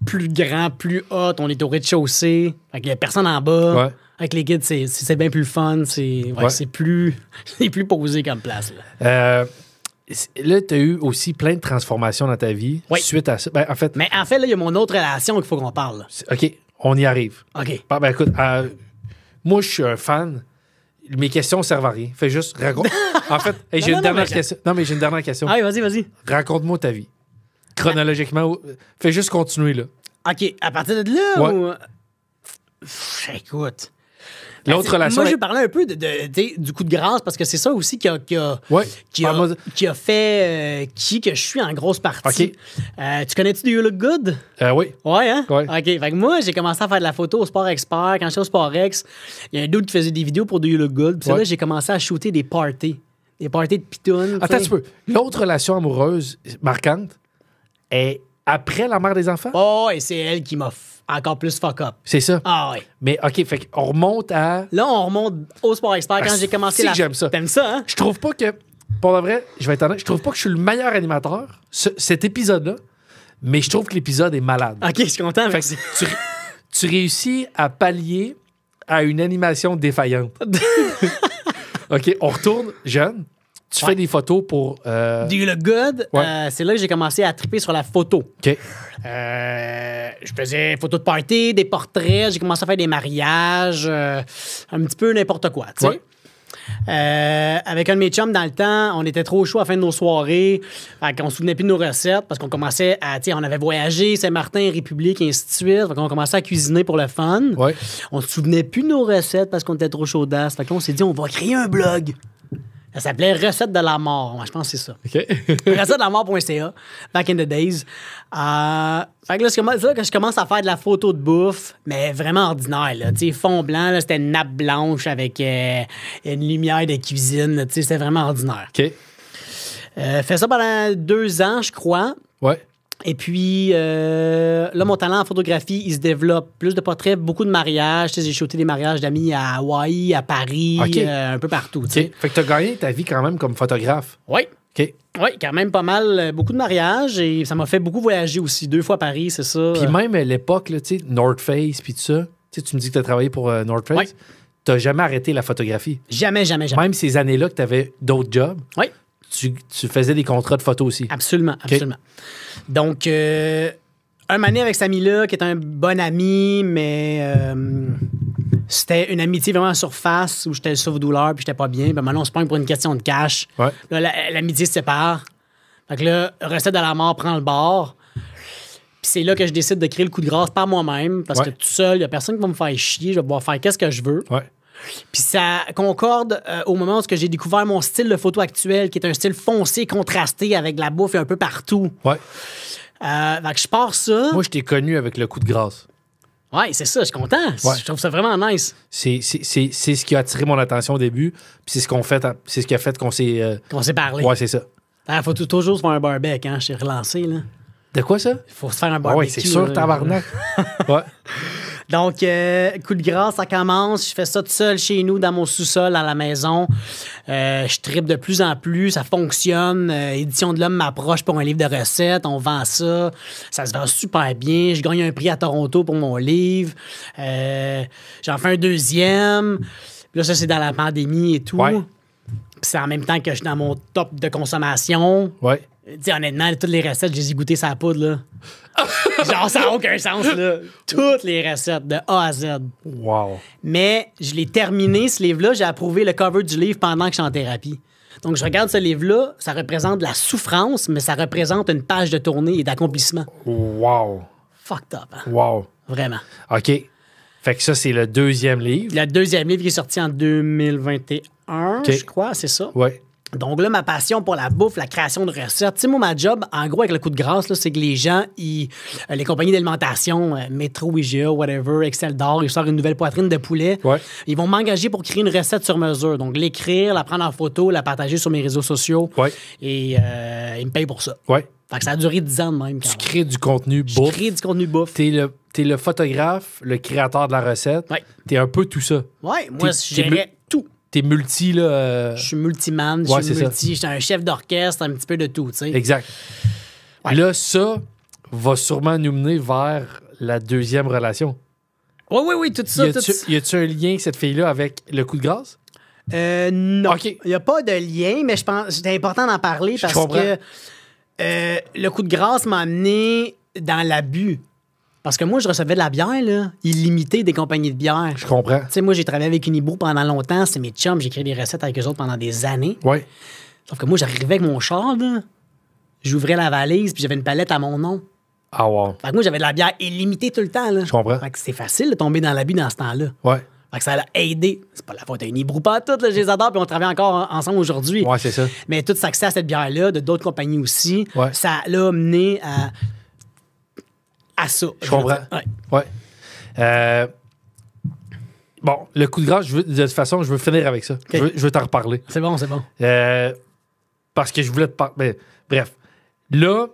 S2: plus grand, plus haut. On est au rez-de-chaussée. Fait qu'il y a personne en bas.
S1: Ouais.
S2: Avec les kids, c'est bien plus le fun. C'est plus, c'est plus posé comme place.
S1: Là, tu as eu aussi plein de transformations dans ta vie suite à ça. Ben, en fait,
S2: là, il y a mon autre relation qu'il faut qu'on parle.
S1: OK, on y arrive.
S2: OK.
S1: Ben, écoute, moi, je suis un fan. Mes questions ne servent à rien. Fais juste raconte. En fait, j'ai une dernière question. Non, mais j'ai une dernière question.
S2: Ah, vas-y.
S1: Raconte-moi ta vie. Chronologiquement, fais juste continuer là.
S2: OK, à partir de là, ou... Écoute...
S1: L'autre relation.
S2: Moi, je vais parler un peu du coup de grâce parce que c'est ça aussi qui a fait qui que je suis en grosse partie.
S1: OK.
S2: Tu connais-tu Do You Look Good?
S1: Oui.
S2: Ouais, hein?
S1: Ouais.
S2: OK. Fait que moi, j'ai commencé à faire de la photo au Sport Expert. Quand j'étais au Sport Ex, il y a un dude qui faisait des vidéos pour Do You Look Good. Puis là, j'ai commencé à shooter des parties. Des parties de pitounes.
S1: Attends un petit peu. L'autre relation amoureuse marquante est après la mère des enfants?
S2: Oh, et c'est elle qui m'a encore plus fuck up.
S1: C'est ça?
S2: Ah ouais.
S1: Mais OK, fait qu'on remonte à...
S2: Là, on remonte au Sport Expert quand j'ai commencé
S1: la... j'aime ça.
S2: T'aimes ça, hein?
S1: Je trouve pas que... Pour le vrai, je vais être honnête, je trouve pas que je suis le meilleur animateur, cet épisode-là, mais je trouve que l'épisode est malade.
S2: OK, je suis content.
S1: Fait que tu réussis à pallier à une animation défaillante. OK, on retourne jeune. Tu fais des photos pour...
S2: Do You Look Good?
S1: Ouais.
S2: C'est là que j'ai commencé à triper sur la photo.
S1: OK.
S2: Je faisais photos de party, des portraits, j'ai commencé à faire des mariages, un petit peu n'importe quoi, tu sais.
S1: Ouais.
S2: Avec un de mes chums, dans le temps, on était trop chaud à la fin de nos soirées. On se souvenait plus de nos recettes parce qu'on commençait à... On avait voyagé, Saint-Martin, République, et ainsi de suite. Fait qu'on commençait à cuisiner pour le fun.
S1: Ouais.
S2: On se souvenait plus de nos recettes parce qu'on était trop chaudasse. Fait qu'on s'est dit, on va créer un blog. Ça s'appelait Recettes de la mort. Moi, je pense que c'est ça.
S1: OK.
S2: Recettesdelamort.ca, back in the days. Fait que là, c'est là que je commence à faire de la photo de bouffe, mais vraiment ordinaire. Là. Fond blanc, là, c'était une nappe blanche avec une lumière de cuisine. C'était vraiment ordinaire.
S1: OK.
S2: Fait ça pendant 2 ans, je crois.
S1: Ouais.
S2: Et puis, là, mon talent en photographie, il se développe. Plus de portraits, beaucoup de mariages. J'ai shooté des mariages d'amis à Hawaï, à Paris, un peu partout.
S1: Okay. Fait que tu as gagné ta vie quand même comme photographe.
S2: Oui.
S1: OK.
S2: Oui, quand même pas mal. Beaucoup de mariages et ça m'a fait beaucoup voyager aussi. 2 fois à Paris, c'est ça.
S1: Puis même à l'époque, tu sais, North Face, puis tout ça, tu me dis que tu as travaillé pour North Face.
S2: Ouais.
S1: Tu n'as jamais arrêté la photographie.
S2: Jamais.
S1: Même ces années-là que tu avais d'autres jobs.
S2: Oui.
S1: Tu faisais des contrats de photo aussi.
S2: Absolument. Donc, un année avec Samy-là, qui est un bon ami, mais c'était une amitié vraiment en surface où j'étais le sauve-douleur puis j'étais pas bien. Ben maintenant, on se pogne pour une question de cash.
S1: Ouais.
S2: Là, l'amitié se sépare. Fait que là, Recette de la mort prend le bord. Puis c'est là que je décide de créer le coup de grâce par moi-même parce que tout seul, il y a personne qui va me faire chier. Je vais pouvoir faire qu'est-ce que je veux.
S1: Ouais.
S2: Puis ça concorde au moment où j'ai découvert mon style de photo actuel, qui est un style foncé, contrasté, avec de la bouffe un peu partout.
S1: Ouais.
S2: Fait que je pars ça.
S1: Moi, je t'ai connu avec le coup de grâce.
S2: Ouais, c'est ça, je suis content.
S1: Ouais.
S2: Je trouve ça vraiment nice.
S1: C'est ce qui a attiré mon attention au début, puis c'est ce qui a fait qu'on s'est...
S2: Qu'on s'est parlé.
S1: Ouais, c'est ça.
S2: Il faut toujours se faire un barbecue, hein. Je suis relancé, là.
S1: De quoi, ça?
S2: Il faut se faire un barbecue.
S1: Ouais, c'est sûr, tabarnak. Ouais.
S2: Donc, coup de grâce, ça commence. Je fais ça tout seul chez nous, dans mon sous-sol, à la maison. Je tripe de plus en plus. Ça fonctionne. Édition de l'Homme m'approche pour un livre de recettes. On vend ça. Ça se vend super bien. Je gagne un prix à Toronto pour mon livre. J'en fais un deuxième. Puis là, ça, c'est dans la pandémie et tout.
S1: Ouais.
S2: Puis c'est en même temps que je suis dans mon top de consommation.
S1: Ouais.
S2: T'sais, honnêtement, toutes les recettes, je les ai goûtées sa poudre, là. Genre, ça n'a aucun sens, là. Toutes les recettes, de A à Z.
S1: Wow.
S2: Mais je l'ai terminé, ce livre-là. J'ai approuvé le cover du livre pendant que je suis en thérapie. Donc, je regarde ce livre-là. Ça représente de la souffrance, mais ça représente une page de tournée et d'accomplissement.
S1: Wow.
S2: Fucked up, hein?
S1: Wow.
S2: Vraiment.
S1: OK. Fait que ça, c'est le deuxième livre.
S2: Le deuxième livre qui est sorti en 2021, je crois, c'est ça.
S1: Ouais.
S2: Donc là, ma passion pour la bouffe, la création de recettes. Tu sais, moi, ma job, en gros, avec le coup de grâce, là, c'est que les gens, les compagnies d'alimentation, Métro, IGA, whatever, Excel d'or, ils sortent une nouvelle poitrine de poulet.
S1: Ouais.
S2: Ils vont m'engager pour créer une recette sur mesure. Donc, l'écrire, la prendre en photo, la partager sur mes réseaux sociaux.
S1: Ouais.
S2: Et ils me payent pour ça.
S1: Ouais.
S2: Fait que ça a duré 10 ans de même.
S1: Tu crées du contenu
S2: Je
S1: bouffe.
S2: crée du contenu bouffe.
S1: T'es le photographe, le créateur de la recette.
S2: Ouais.
S1: T'es un peu tout ça.
S2: Ouais, moi, je
S1: t'es
S2: gérais tout.
S1: T'es multi, là.
S2: Je suis multiman,
S1: Ouais,
S2: je
S1: c'est
S2: suis un chef d'orchestre, un petit peu de tout, tu sais.
S1: Exact.
S2: Ouais.
S1: Là, ça va sûrement nous mener vers la deuxième relation.
S2: Oui, tout ça.
S1: Y a-tu un lien, cette fille-là, avec le coup de grâce?
S2: Non.
S1: OK.
S2: Il n'y a pas de lien, mais je pense que c'est important d'en parler parce
S1: comprends.
S2: que le coup de grâce m'a amené dans l'abus. Parce que moi, je recevais de la bière, là, illimitée des compagnies de bière.
S1: Je comprends.
S2: Tu sais, moi, j'ai travaillé avec Unibrou pendant longtemps. C'est mes chums. J'ai créé des recettes avec eux autres pendant des années.
S1: Ouais.
S2: Sauf que moi, j'arrivais avec mon char, là. J'ouvrais la valise, puis j'avais une palette à mon nom.
S1: Ah, wow.
S2: Fait que moi, j'avais de la bière illimitée tout le temps, là.
S1: Je comprends.
S2: Fait que c'est facile de tomber dans l'abus dans ce temps-là.
S1: Ouais.
S2: Fait que ça l'a aidé. C'est pas la faute à Unibrou, pas toutes, là, je les adore, puis on travaille encore ensemble aujourd'hui.
S1: Ouais, c'est ça.
S2: Mais tout cet accès à cette bière-là, de d'autres compagnies aussi,
S1: Ouais.
S2: ça l'a mené à ça.
S1: Je comprends.
S2: Ouais.
S1: Ouais. Bon, le coup de grâce, de toute façon, je veux finir avec ça.
S2: OK.
S1: Je veux t'en reparler.
S2: C'est bon, c'est bon.
S1: Parce que je voulais te parler. Bref. Là,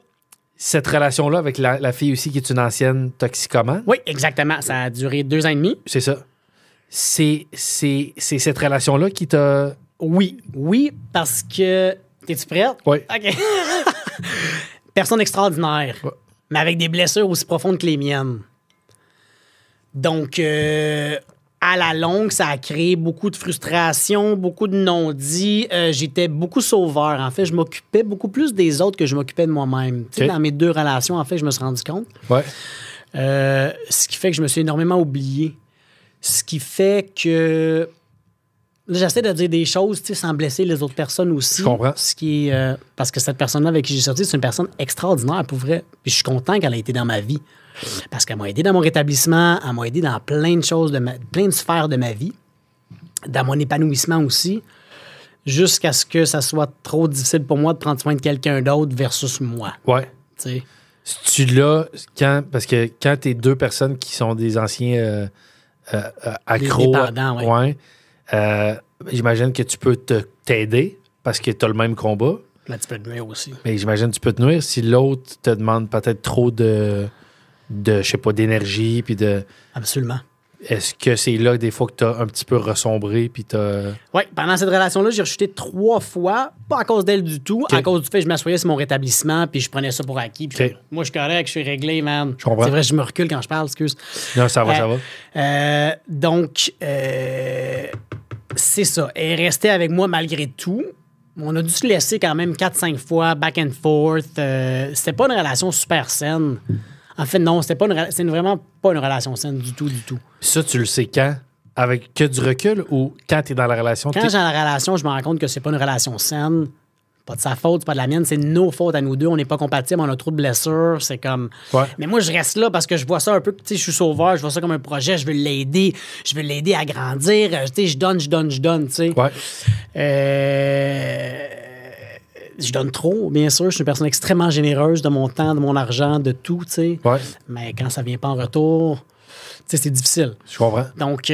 S1: cette relation-là avec la fille aussi qui est une ancienne toxicomane,
S2: Oui, exactement. Ça a duré 2 ans et demi.
S1: c'est ça. C'est cette relation-là qui t'a.
S2: Oui, parce que... T'es-tu prête?
S1: Oui.
S2: OK. Personne extraordinaire,
S1: Ouais.
S2: mais avec des blessures aussi profondes que les miennes. Donc, à la longue, ça a créé beaucoup de frustration, beaucoup de non-dits. J'étais beaucoup sauveur. En fait, je m'occupais beaucoup plus des autres que je m'occupais de moi-même. Tu sais,
S1: OK.
S2: dans mes 2 relations, en fait, je me suis rendu compte.
S1: Ouais.
S2: Ce qui fait que je me suis énormément oublié. Ce qui fait que... Là, j'essaie de dire des choses, tu sais, sans blesser les autres personnes aussi.
S1: Je comprends.
S2: Ce qui est, parce que cette personne-là avec qui j'ai sorti, c'est une personne extraordinaire, pour vrai. Puis je suis content qu'elle ait été dans ma vie. Parce qu'elle m'a aidé dans mon rétablissement, elle m'a aidé dans plein de choses, plein de sphères de ma vie, dans mon épanouissement aussi, jusqu'à ce que ça soit trop difficile pour moi de prendre soin de quelqu'un d'autre versus moi.
S1: Ouais.
S2: Tu sais.
S1: Tu l'as parce que quand t'es 2 personnes qui sont des anciens accros,
S2: dépendants, ouais.
S1: j'imagine que tu peux t'aider parce que tu as le même combat.
S2: Mais tu peux te nuire aussi.
S1: Mais j'imagine que tu peux te nuire si l'autre te demande peut-être trop de je sais pas, d'énergie. Puis de.
S2: Absolument.
S1: Est-ce que c'est là des fois que tu as un petit peu ressombré? Puis
S2: Oui, pendant cette relation-là, j'ai rechuté 3 fois, pas à cause d'elle du tout, à cause du fait que je m'assoyais sur mon rétablissement, puis je prenais ça pour acquis. Puis
S1: OK.
S2: moi, je suis correct, je suis réglé, man.
S1: Je comprends.
S2: C'est vrai, je me recule quand je parle, excuse.
S1: Non, ça va, ça va.
S2: Donc, c'est ça. Elle est restée avec moi malgré tout. On a dû se laisser quand même 4-5 fois, back and forth. C'était pas une relation super saine. En fait, non, c'est vraiment pas une relation saine du tout, du tout.
S1: Ça, tu le sais quand? Avec que du recul ou quand tu es dans la relation?
S2: Quand j'ai la relation, je me rends compte que c'est pas une relation saine. Pas de sa faute, c'est pas de la mienne, c'est nos fautes à nous deux. On n'est pas compatibles, on a trop de blessures. C'est comme.
S1: Ouais.
S2: Mais moi, je reste là parce que je vois ça un peu. Tu sais, je suis sauveur, je vois ça comme un projet, je veux l'aider. Je veux l'aider à grandir. Tu sais, je donne, tu sais.
S1: Ouais.
S2: Je donne trop, bien sûr. Je suis une personne extrêmement généreuse de mon temps, de mon argent, de tout, tu sais.
S1: Ouais.
S2: Mais quand ça vient pas en retour, tu sais, c'est difficile.
S1: Je comprends.
S2: Donc,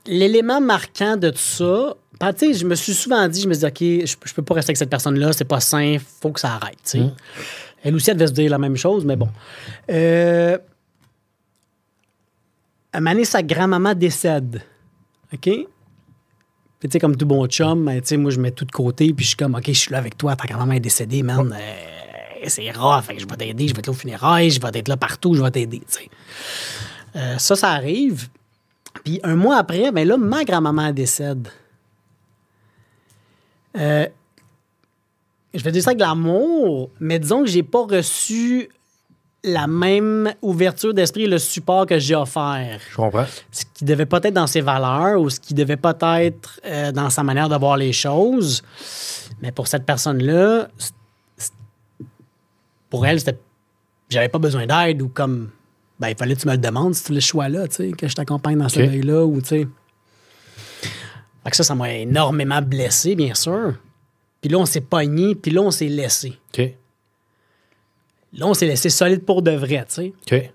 S2: l'élément marquant de tout ça, ben, tu sais, je me suis souvent dit, je me dis, OK, je peux pas rester avec cette personne-là, c'est pas sain, faut que ça arrête, tu sais. Elle aussi, elle devait se dire la même chose, mais bon. À un moment donné, sa grand-maman décède. OK? Puis, tu sais, comme tout bon chum, ben, tu sais, moi, je mets tout de côté, puis je suis comme, OK, je suis là avec toi, ta grand-maman est décédée, man. C'est rough, fait que je vais t'aider, je vais être là au funérailles, je vais être là partout, je vais t'aider, tu sais. Ça arrive. Puis, un mois après, ben là, ma grand-maman décède. Je vais dire ça avec l'amour, mais disons que j'ai pas reçu la même ouverture d'esprit et le support que j'ai offert.
S1: Je comprends.
S2: Ce qui devait pas être dans ses valeurs ou ce qui devait pas être dans sa manière de voir les choses. Mais pour cette personne-là, pour elle, j'avais pas besoin d'aide ou comme, ben, il fallait que tu me le demandes si tu as le choix-là, tu sais, que je t'accompagne dans ce deuil-là ou, tu sais. Fait que ça m'a énormément blessé, bien sûr. Puis là, on s'est pogné, puis là, on s'est laissé.
S1: OK.
S2: Là, on s'est laissé solide pour de vrai, tu sais.
S1: OK.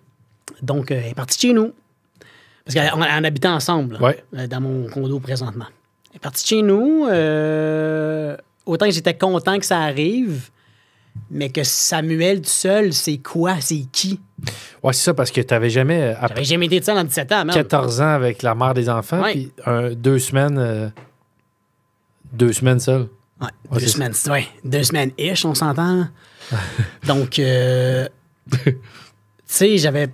S2: Donc, elle est partie chez nous. Parce qu'on habitait ensemble, là,
S1: Ouais.
S2: dans mon condo présentement. Elle est partie chez nous. Autant que j'étais content que ça arrive, mais que Samuel tout seul, c'est quoi? C'est qui?
S1: Ouais, c'est ça, parce que tu n'avais jamais,
S2: J'avais
S1: après
S2: jamais été de ça dans 17 ans, même.
S1: 14 ans avec la mère des enfants,
S2: Ouais.
S1: puis 2 semaines, 2 semaines seul.
S2: Ouais,
S1: Ouais,
S2: 2
S1: c'est
S2: semaines. Ouais, 2 semaines-ish, on s'entend. Donc, tu sais, j'avais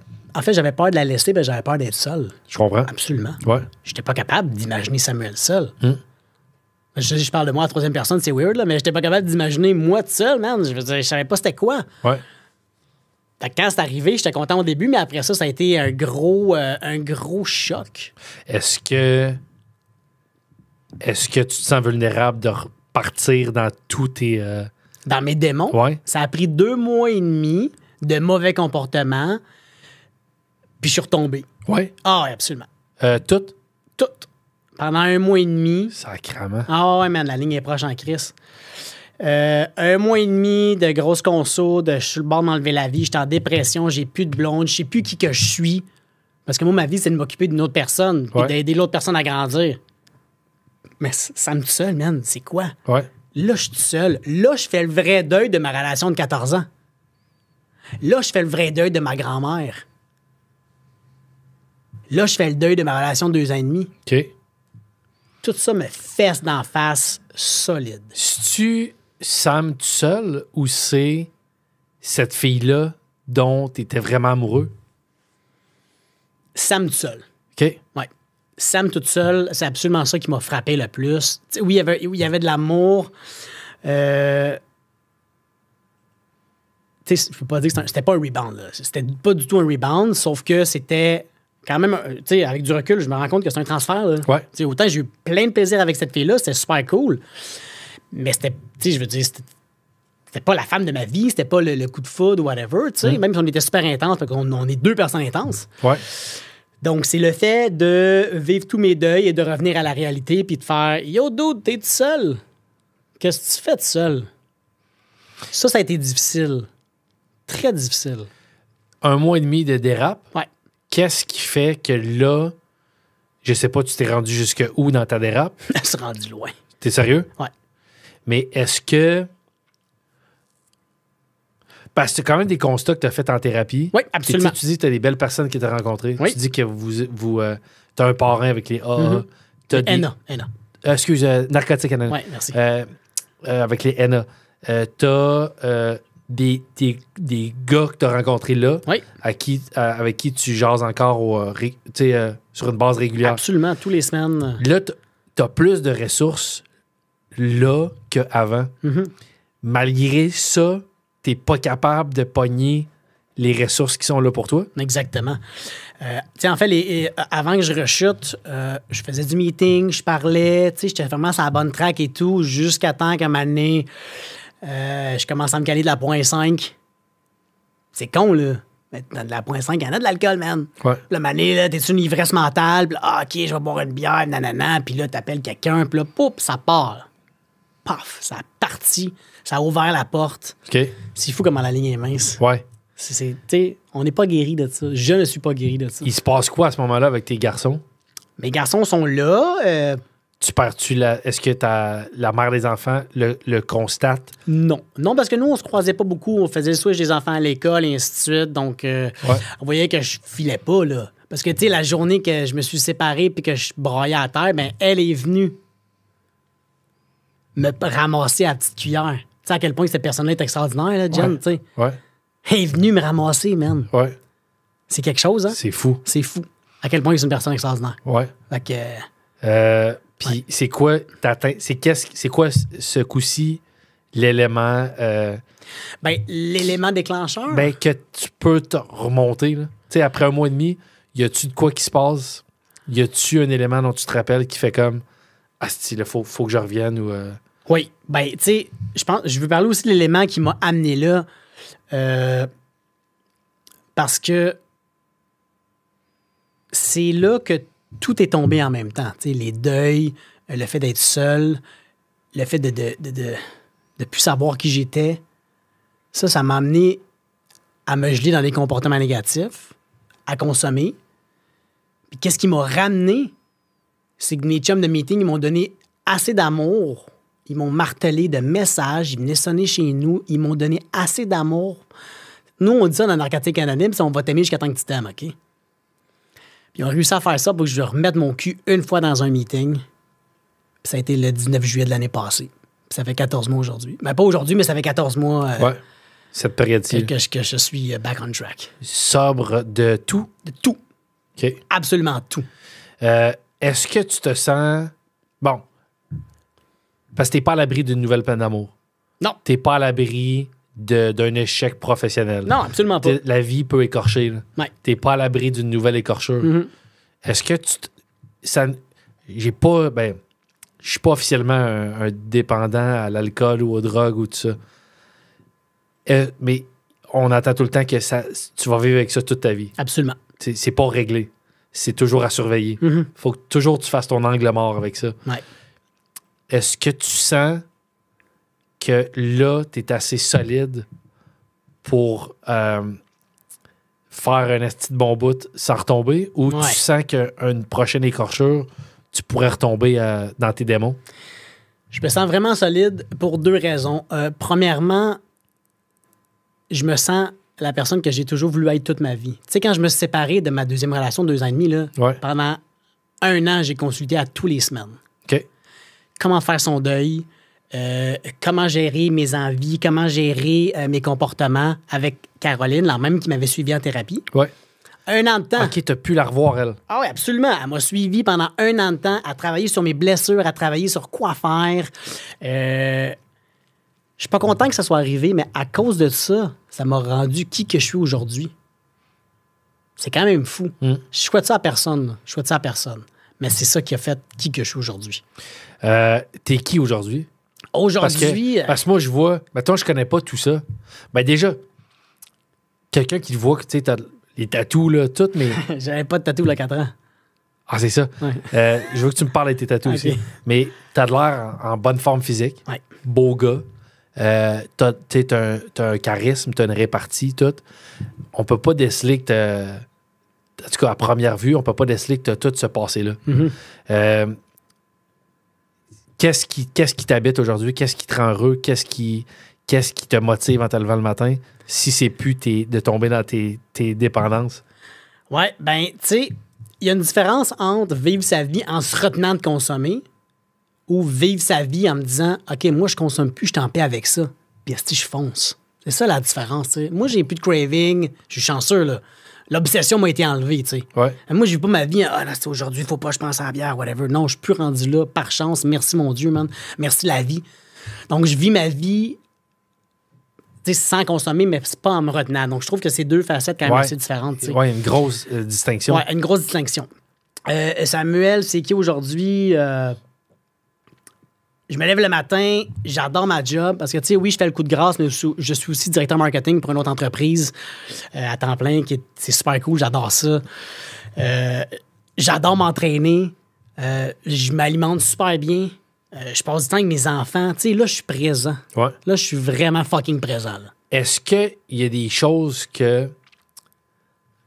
S2: peur de la laisser, mais j'avais peur d'être seul.
S1: Je comprends.
S2: Absolument.
S1: Ouais.
S2: J'étais pas capable d'imaginer Samuel seul.
S1: Hum.
S2: Je parle de moi à troisième personne, c'est weird, là, mais j'étais pas capable d'imaginer moi tout seul, man. Je veux dire, je savais pas c'était quoi.
S1: Ouais.
S2: Fait que quand c'est arrivé, j'étais content au début, mais après ça a été un gros choc.
S1: Est-ce que tu te sens vulnérable de repartir dans tous tes...
S2: Dans mes démons,
S1: Ouais.
S2: ça a pris 2 mois et demi de mauvais comportements, puis je suis retombé.
S1: Ouais.
S2: Ah oui, absolument.
S1: Tout?
S2: Tout. Pendant 1 mois et demi.
S1: Sacrement.
S2: Ah ouais, man, la ligne est proche en crise. 1 mois et demi de grosses consos, de je suis sur le bord d'enlever la vie, j'étais en dépression, j'ai plus de blonde, je sais plus qui que je suis. Parce que moi, ma vie, c'est de m'occuper d'une autre personne, puis
S1: Ouais.
S2: d'aider l'autre personne à grandir. Mais ça me tout seul, man, c'est quoi?
S1: Ouais.
S2: Là, je suis tout seul. Là, je fais le vrai deuil de ma relation de 14 ans. Là, je fais le vrai deuil de ma grand-mère. Là, je fais le deuil de ma relation de 2 ans et demi.
S1: OK.
S2: Tout ça me fesse d'en face solide.
S1: Si-tu Sam tout seul ou c'est cette fille-là dont tu étais vraiment amoureux?
S2: Sam tout seul.
S1: OK.
S2: Ouais. Sam toute seule, c'est absolument ça qui m'a frappé le plus. Tu sais, oui, il y avait de l'amour. Tu sais, je peux pas dire que c'était pas un rebound. Là. C'était pas du tout un rebound, sauf que c'était quand même, tu sais, avec du recul, je me rends compte que c'est un transfert. Là.
S1: Ouais.
S2: Tu sais, autant j'ai eu plein de plaisir avec cette fille-là, c'était super cool. Mais c'était, tu sais, je veux dire, c'était pas la femme de ma vie, c'était pas le coup de foudre ou whatever, tu sais. Même si on était super intense, fait qu'on on est 2 personnes intenses.
S1: Ouais.
S2: Donc, c'est le fait de vivre tous mes deuils et de revenir à la réalité puis de faire « Yo, dude, t'es tout seul. Qu'est-ce que tu fais tout seul? » Ça a été difficile. Très difficile.
S1: 1 mois et demi de dérape.
S2: Ouais.
S1: Qu'est-ce qui fait que là, je sais pas, tu t'es rendu jusque où dans ta dérape?
S2: Elle s'est rendue loin.
S1: T'es sérieux?
S2: Ouais.
S1: Mais est-ce que... Parce que c'est quand même des constats que tu as fait en thérapie.
S2: Oui, absolument.
S1: Tu dis que tu as des belles personnes qui t'ont rencontrées.
S2: Oui.
S1: Tu dis que tu as un parrain avec les AA.
S2: Mm-hmm.
S1: T'as des-
S2: Anna.
S1: excuse, Narcotiques Anonymes.
S2: Oui, merci.
S1: Avec les NA. Tu as des gars que tu as rencontrés là,
S2: Oui,
S1: avec qui tu jases encore sur une base régulière.
S2: absolument. Tous les semaines.
S1: Là, tu as plus de ressources là qu'avant.
S2: Mhm.
S1: Malgré ça, tu n'es pas capable de pogner les ressources qui sont là pour toi.
S2: Exactement. Tu sais, en fait, avant que je rechute, je faisais du meeting, je parlais, tu sais, j'étais vraiment sur la bonne track et tout, jusqu'à temps qu'à un moment donné, je commence à me caler de la .5. C'est con, là. Mais dans de la .5, il y en a de l'alcool, man.
S1: Ouais.
S2: Puis là, mané, là, t'es-tu une ivresse mentale? Puis là, ah, OK, je vais boire une bière, nanana. Puis là, t'appelles quelqu'un, puis là, pouf, ça part. Paf, ça a parti. Ça a ouvert la porte.
S1: OK?
S2: C'est fou comment la ligne est mince.
S1: Ouais.
S2: Tu sais, on n'est pas guéri de ça. Je ne suis pas guéri de ça.
S1: Il se passe quoi à ce moment-là avec tes garçons?
S2: Mes garçons sont là.
S1: Tu perds-tu Est-ce que la mère des enfants le constate?
S2: Non. Non, parce que nous, on se croisait pas beaucoup. On faisait le switch des enfants à l'école et ainsi de suite. Donc, on voyait que je filais pas, là. Parce que, tu sais, la journée que je me suis séparé puis que je broyais à terre, ben elle est venue me ramasser à la petite cuillère. Tu sais, à quel point cette personne-là est extraordinaire, là, Jen,
S1: Ouais.
S2: tu sais.
S1: Ouais.
S2: Elle est venue me ramasser, man.
S1: Ouais.
S2: C'est quelque chose, hein?
S1: C'est fou.
S2: C'est fou. À quel point c'est une personne extraordinaire.
S1: Ouais.
S2: Fait que...
S1: Puis c'est quoi c'est quoi ce coup-ci l'élément
S2: ben, l'élément déclencheur...
S1: que tu peux te remonter là? Tu sais, après 1 mois et demi, y a-tu de quoi qui se passe? Y a-tu un élément dont tu te rappelles qui fait comme asti, là, faut que je revienne ou
S2: Oui. Ben, tu sais, je veux parler aussi de l'élément qui m'a amené là. Parce que c'est là que tout est tombé en même temps. Tu sais, les deuils, le fait d'être seul, le fait de plus savoir qui j'étais, ça m'a amené à me geler dans des comportements négatifs, à consommer. Puis qu'est-ce qui m'a ramené, c'est que mes chums de meeting, ils m'ont donné assez d'amour. Ils m'ont martelé de messages, ils venaient sonner chez nous, ils m'ont donné assez d'amour. Nous, on dit ça dans Narcotique Anonyme, c'est on va t'aimer jusqu'à temps que tu t'aimes, OK? Puis ils ont réussi à faire ça pour que je remette mon cul une fois dans un meeting. Puis ça a été le 19 juillet de l'année passée. Puis ça fait 14 mois aujourd'hui. Ben, pas aujourd'hui, mais ça fait 14 mois
S1: Ouais, cette période-ci.
S2: que je suis back on track.
S1: Sobre de tout?
S2: De tout.
S1: OK.
S2: Absolument tout.
S1: Est-ce que tu te sens... Bon, parce que t'es pas à l'abri d'une nouvelle peine d'amour.
S2: Non.
S1: T'es pas à l'abri d'un échec professionnel.
S2: Non, absolument pas.
S1: La vie peut écorcher. Là.
S2: Ouais.
S1: T'es pas à l'abri d'une nouvelle écorchure.
S2: Mhm.
S1: Est-ce que ça... J'ai pas... Ben, je suis pas officiellement un dépendant à l'alcool ou aux drogues ou tout ça. Mais on entend tout le temps que tu vas vivre avec ça toute ta vie.
S2: Absolument.
S1: C'est pas réglé. C'est toujours à surveiller.
S2: Mhm.
S1: Faut que toujours tu fasses ton angle mort avec ça.
S2: Ouais.
S1: Est-ce que tu sens que là, tu es assez solide pour faire un esti de bon bout sans retomber, ou
S2: Ouais.
S1: tu sens qu'une prochaine écorchure, tu pourrais retomber dans tes démons?
S2: Je me sens vraiment solide pour deux raisons. Premièrement, je me sens la personne que j'ai toujours voulu être toute ma vie. Tu sais, quand je me suis séparé de ma deuxième relation de 2 ans et demi, là,
S1: Ouais.
S2: pendant 1 an, j'ai consulté à tous les semaines.
S1: OK.
S2: Comment faire son deuil, comment gérer mes envies, comment gérer mes comportements avec Caroline, la même qui m'avait suivi en thérapie.
S1: Ouais.
S2: 1 an de temps.
S1: OK, t'as pu la revoir, elle.
S2: Ah oui, absolument. Elle m'a suivi pendant 1 an de temps à travailler sur mes blessures, à travailler sur quoi faire. Je suis pas content que ça soit arrivé, mais à cause de ça, ça m'a rendu qui que je suis aujourd'hui. C'est quand même fou. Je souhaite ça à personne. Là. Je souhaite ça à personne. Mais c'est ça qui a fait qui que je suis aujourd'hui.
S1: T'es qui aujourd'hui?
S2: Aujourd'hui,
S1: Parce que moi, je vois... Mettons, je connais pas tout ça. Ben déjà, quelqu'un qui le voit, tu sais, t'as les tatous, là, tout, mais...
S2: j'avais pas de tatou il y a 4 ans.
S1: Ah, c'est ça.
S2: Ouais.
S1: Je veux que tu me parles de tes tatous
S2: Ok.
S1: aussi. Mais t'as de l'air en bonne forme physique.
S2: Ouais.
S1: Beau gars. T'as un charisme, t'as une répartie, tout. On peut pas déceler que t'as... En tout cas, à première vue, on peut pas déceler que t'as tout ce passé-là.
S2: Mhm.
S1: Qu'est-ce qui t'habite aujourd'hui? Qu'est-ce qui te rend heureux? Qu'est-ce qui te motive en te levant le matin si c'est plus de tomber dans tes dépendances?
S2: Ouais, ben, tu sais, il y a une différence entre vivre sa vie en se retenant de consommer ou vivre sa vie en me disant, OK, moi, je consomme plus, je suis en paix avec ça. Puis, si je fonce. C'est ça la différence, tu sais. Moi, j'ai plus de craving. Je suis chanceux, là. L'obsession m'a été enlevée, tu sais.
S1: Ouais.
S2: Moi, je vis pas ma vie, ah, là, c'est aujourd'hui, faut pas que je pense à la bière, whatever. Non, je suis plus rendu là, par chance. Merci, mon Dieu, man. Merci, la vie. Donc, je vis ma vie, tu sais, sans consommer, mais c'est pas en me retenant. Donc, je trouve que c'est deux facettes quand même assez différentes, tu sais.
S1: Ouais, une grosse distinction.
S2: Ouais, une grosse distinction. Samuel, c'est qui aujourd'hui? Je me lève le matin, j'adore ma job parce que, tu sais, oui, je fais le coup de grâce, mais je suis aussi directeur marketing pour une autre entreprise à temps plein, c'est super cool, j'adore ça. J'adore m'entraîner, je m'alimente super bien, je passe du temps avec mes enfants. Tu sais, là, je suis présent.
S1: Ouais.
S2: Là, je suis vraiment fucking présent. Là.
S1: Est-ce qu'il y a des choses que...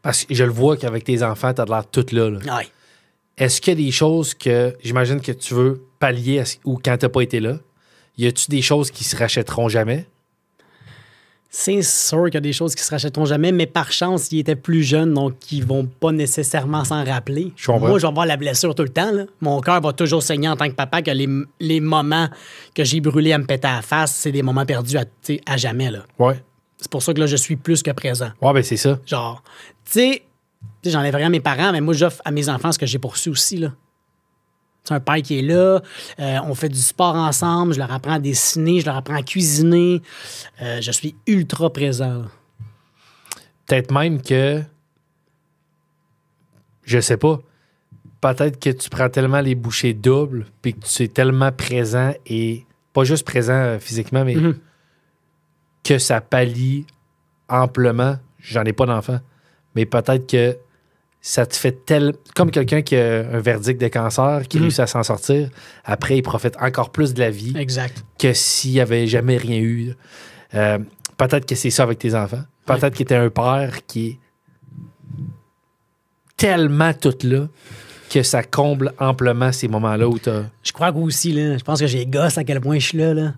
S1: Parce que je le vois qu'avec tes enfants, t'as de l'air tout là.
S2: Ouais.
S1: Est-ce qu'il y a des choses que j'imagine que tu veux pallier ou quand t'as pas été là? Y a-tu des choses qui se rachèteront jamais?
S2: C'est sûr qu'il y a des choses qui se rachèteront jamais, mais par chance, ils étaient plus jeunes, donc ils vont pas nécessairement s'en rappeler.
S1: Je comprends.
S2: Moi, je vais avoir la blessure tout le temps. Là. Mon cœur va toujours saigner en tant que papa que les moments que j'ai brûlés à me péter à la face, c'est des moments perdus à jamais. Là.
S1: Ouais.
S2: C'est pour ça que là, je suis plus que présent.
S1: Ouais, ben c'est ça.
S2: Genre, tu sais, j'enlève rien à mes parents, mais moi, j'offre à mes enfants ce que j'ai poursu aussi, là. C'est un père qui est là, on fait du sport ensemble, je leur apprends à dessiner, je leur apprends à cuisiner. Je suis ultra présent. Là.
S1: Peut-être même que... Je sais pas. Peut-être que tu prends tellement les bouchées doubles puis que tu es tellement présent et... Pas juste présent physiquement, mais que ça pallie amplement. J'en ai pas d'enfant. Mais peut-être que ça te fait comme quelqu'un qui a un verdict de cancer, qui réussit à s'en sortir. Après, il profite encore plus de la vie
S2: Exact.
S1: que s'il n'y avait jamais rien eu. Peut-être que c'est ça avec tes enfants. Peut-être que tu es un père qui est tellement tout là que ça comble amplement ces moments-là où tu as...
S2: Je crois que aussi, là, je pense que j'ai gosse à quel point je suis là.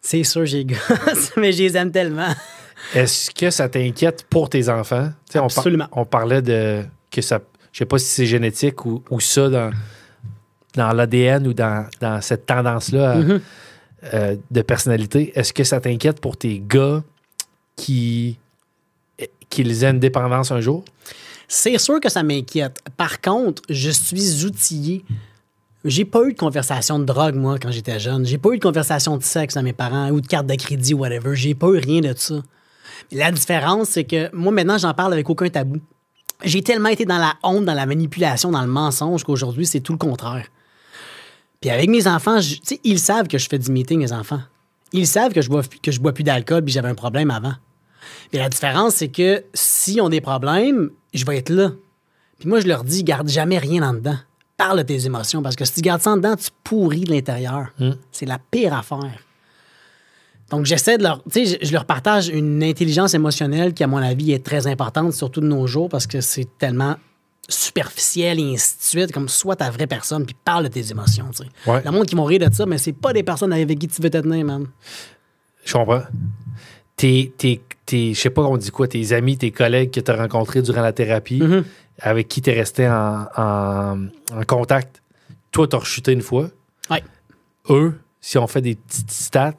S2: C'est sûr, j'ai gosse, mais je les aime tellement.
S1: Est-ce que ça t'inquiète pour tes enfants? T'sais,
S2: Absolument.
S1: On parlait de que ça... Je sais pas si c'est génétique ou ça dans l'ADN ou dans cette tendance-là de personnalité. Est-ce que ça t'inquiète pour tes gars qu'ils aient une dépendance un jour?
S2: C'est sûr que ça m'inquiète. Par contre, je suis outillé. J'ai pas eu de conversation de drogue, moi, quand j'étais jeune. J'ai pas eu de conversation de sexe à mes parents ou de carte de crédit, whatever. J'ai pas eu rien de ça. La différence, c'est que moi, maintenant, j'en parle avec aucun tabou. J'ai tellement été dans la honte, dans la manipulation, dans le mensonge qu'aujourd'hui, c'est tout le contraire. Puis avec mes enfants, tu sais, ils savent que je fais du meeting, mes enfants. Ils savent que je bois plus d'alcool puis j'avais un problème avant. Mais la différence, c'est que s'ils ont des problèmes, je vais être là. Puis moi, je leur dis, garde jamais rien en dedans. Parle de tes émotions, parce que si tu gardes ça en dedans, tu pourris de l'intérieur. C'est la pire affaire. Donc, j'essaie de leur... Tu sais, je leur partage une intelligence émotionnelle qui, à mon avis, est très importante, surtout de nos jours, parce que c'est tellement superficiel et ainsi de suite, comme sois ta vraie personne, puis parle de tes émotions, tu sais.
S1: Ouais.
S2: Le monde qui vont rire de ça, mais c'est pas des personnes avec qui tu veux te tenir, man.
S1: Je comprends. Je sais pas on dit quoi, tes amis, tes collègues que tu as rencontrés durant la thérapie, avec qui tu es resté en contact. Toi, tu as rechuté une fois.
S2: Ouais.
S1: Eux, si on fait des petites stats,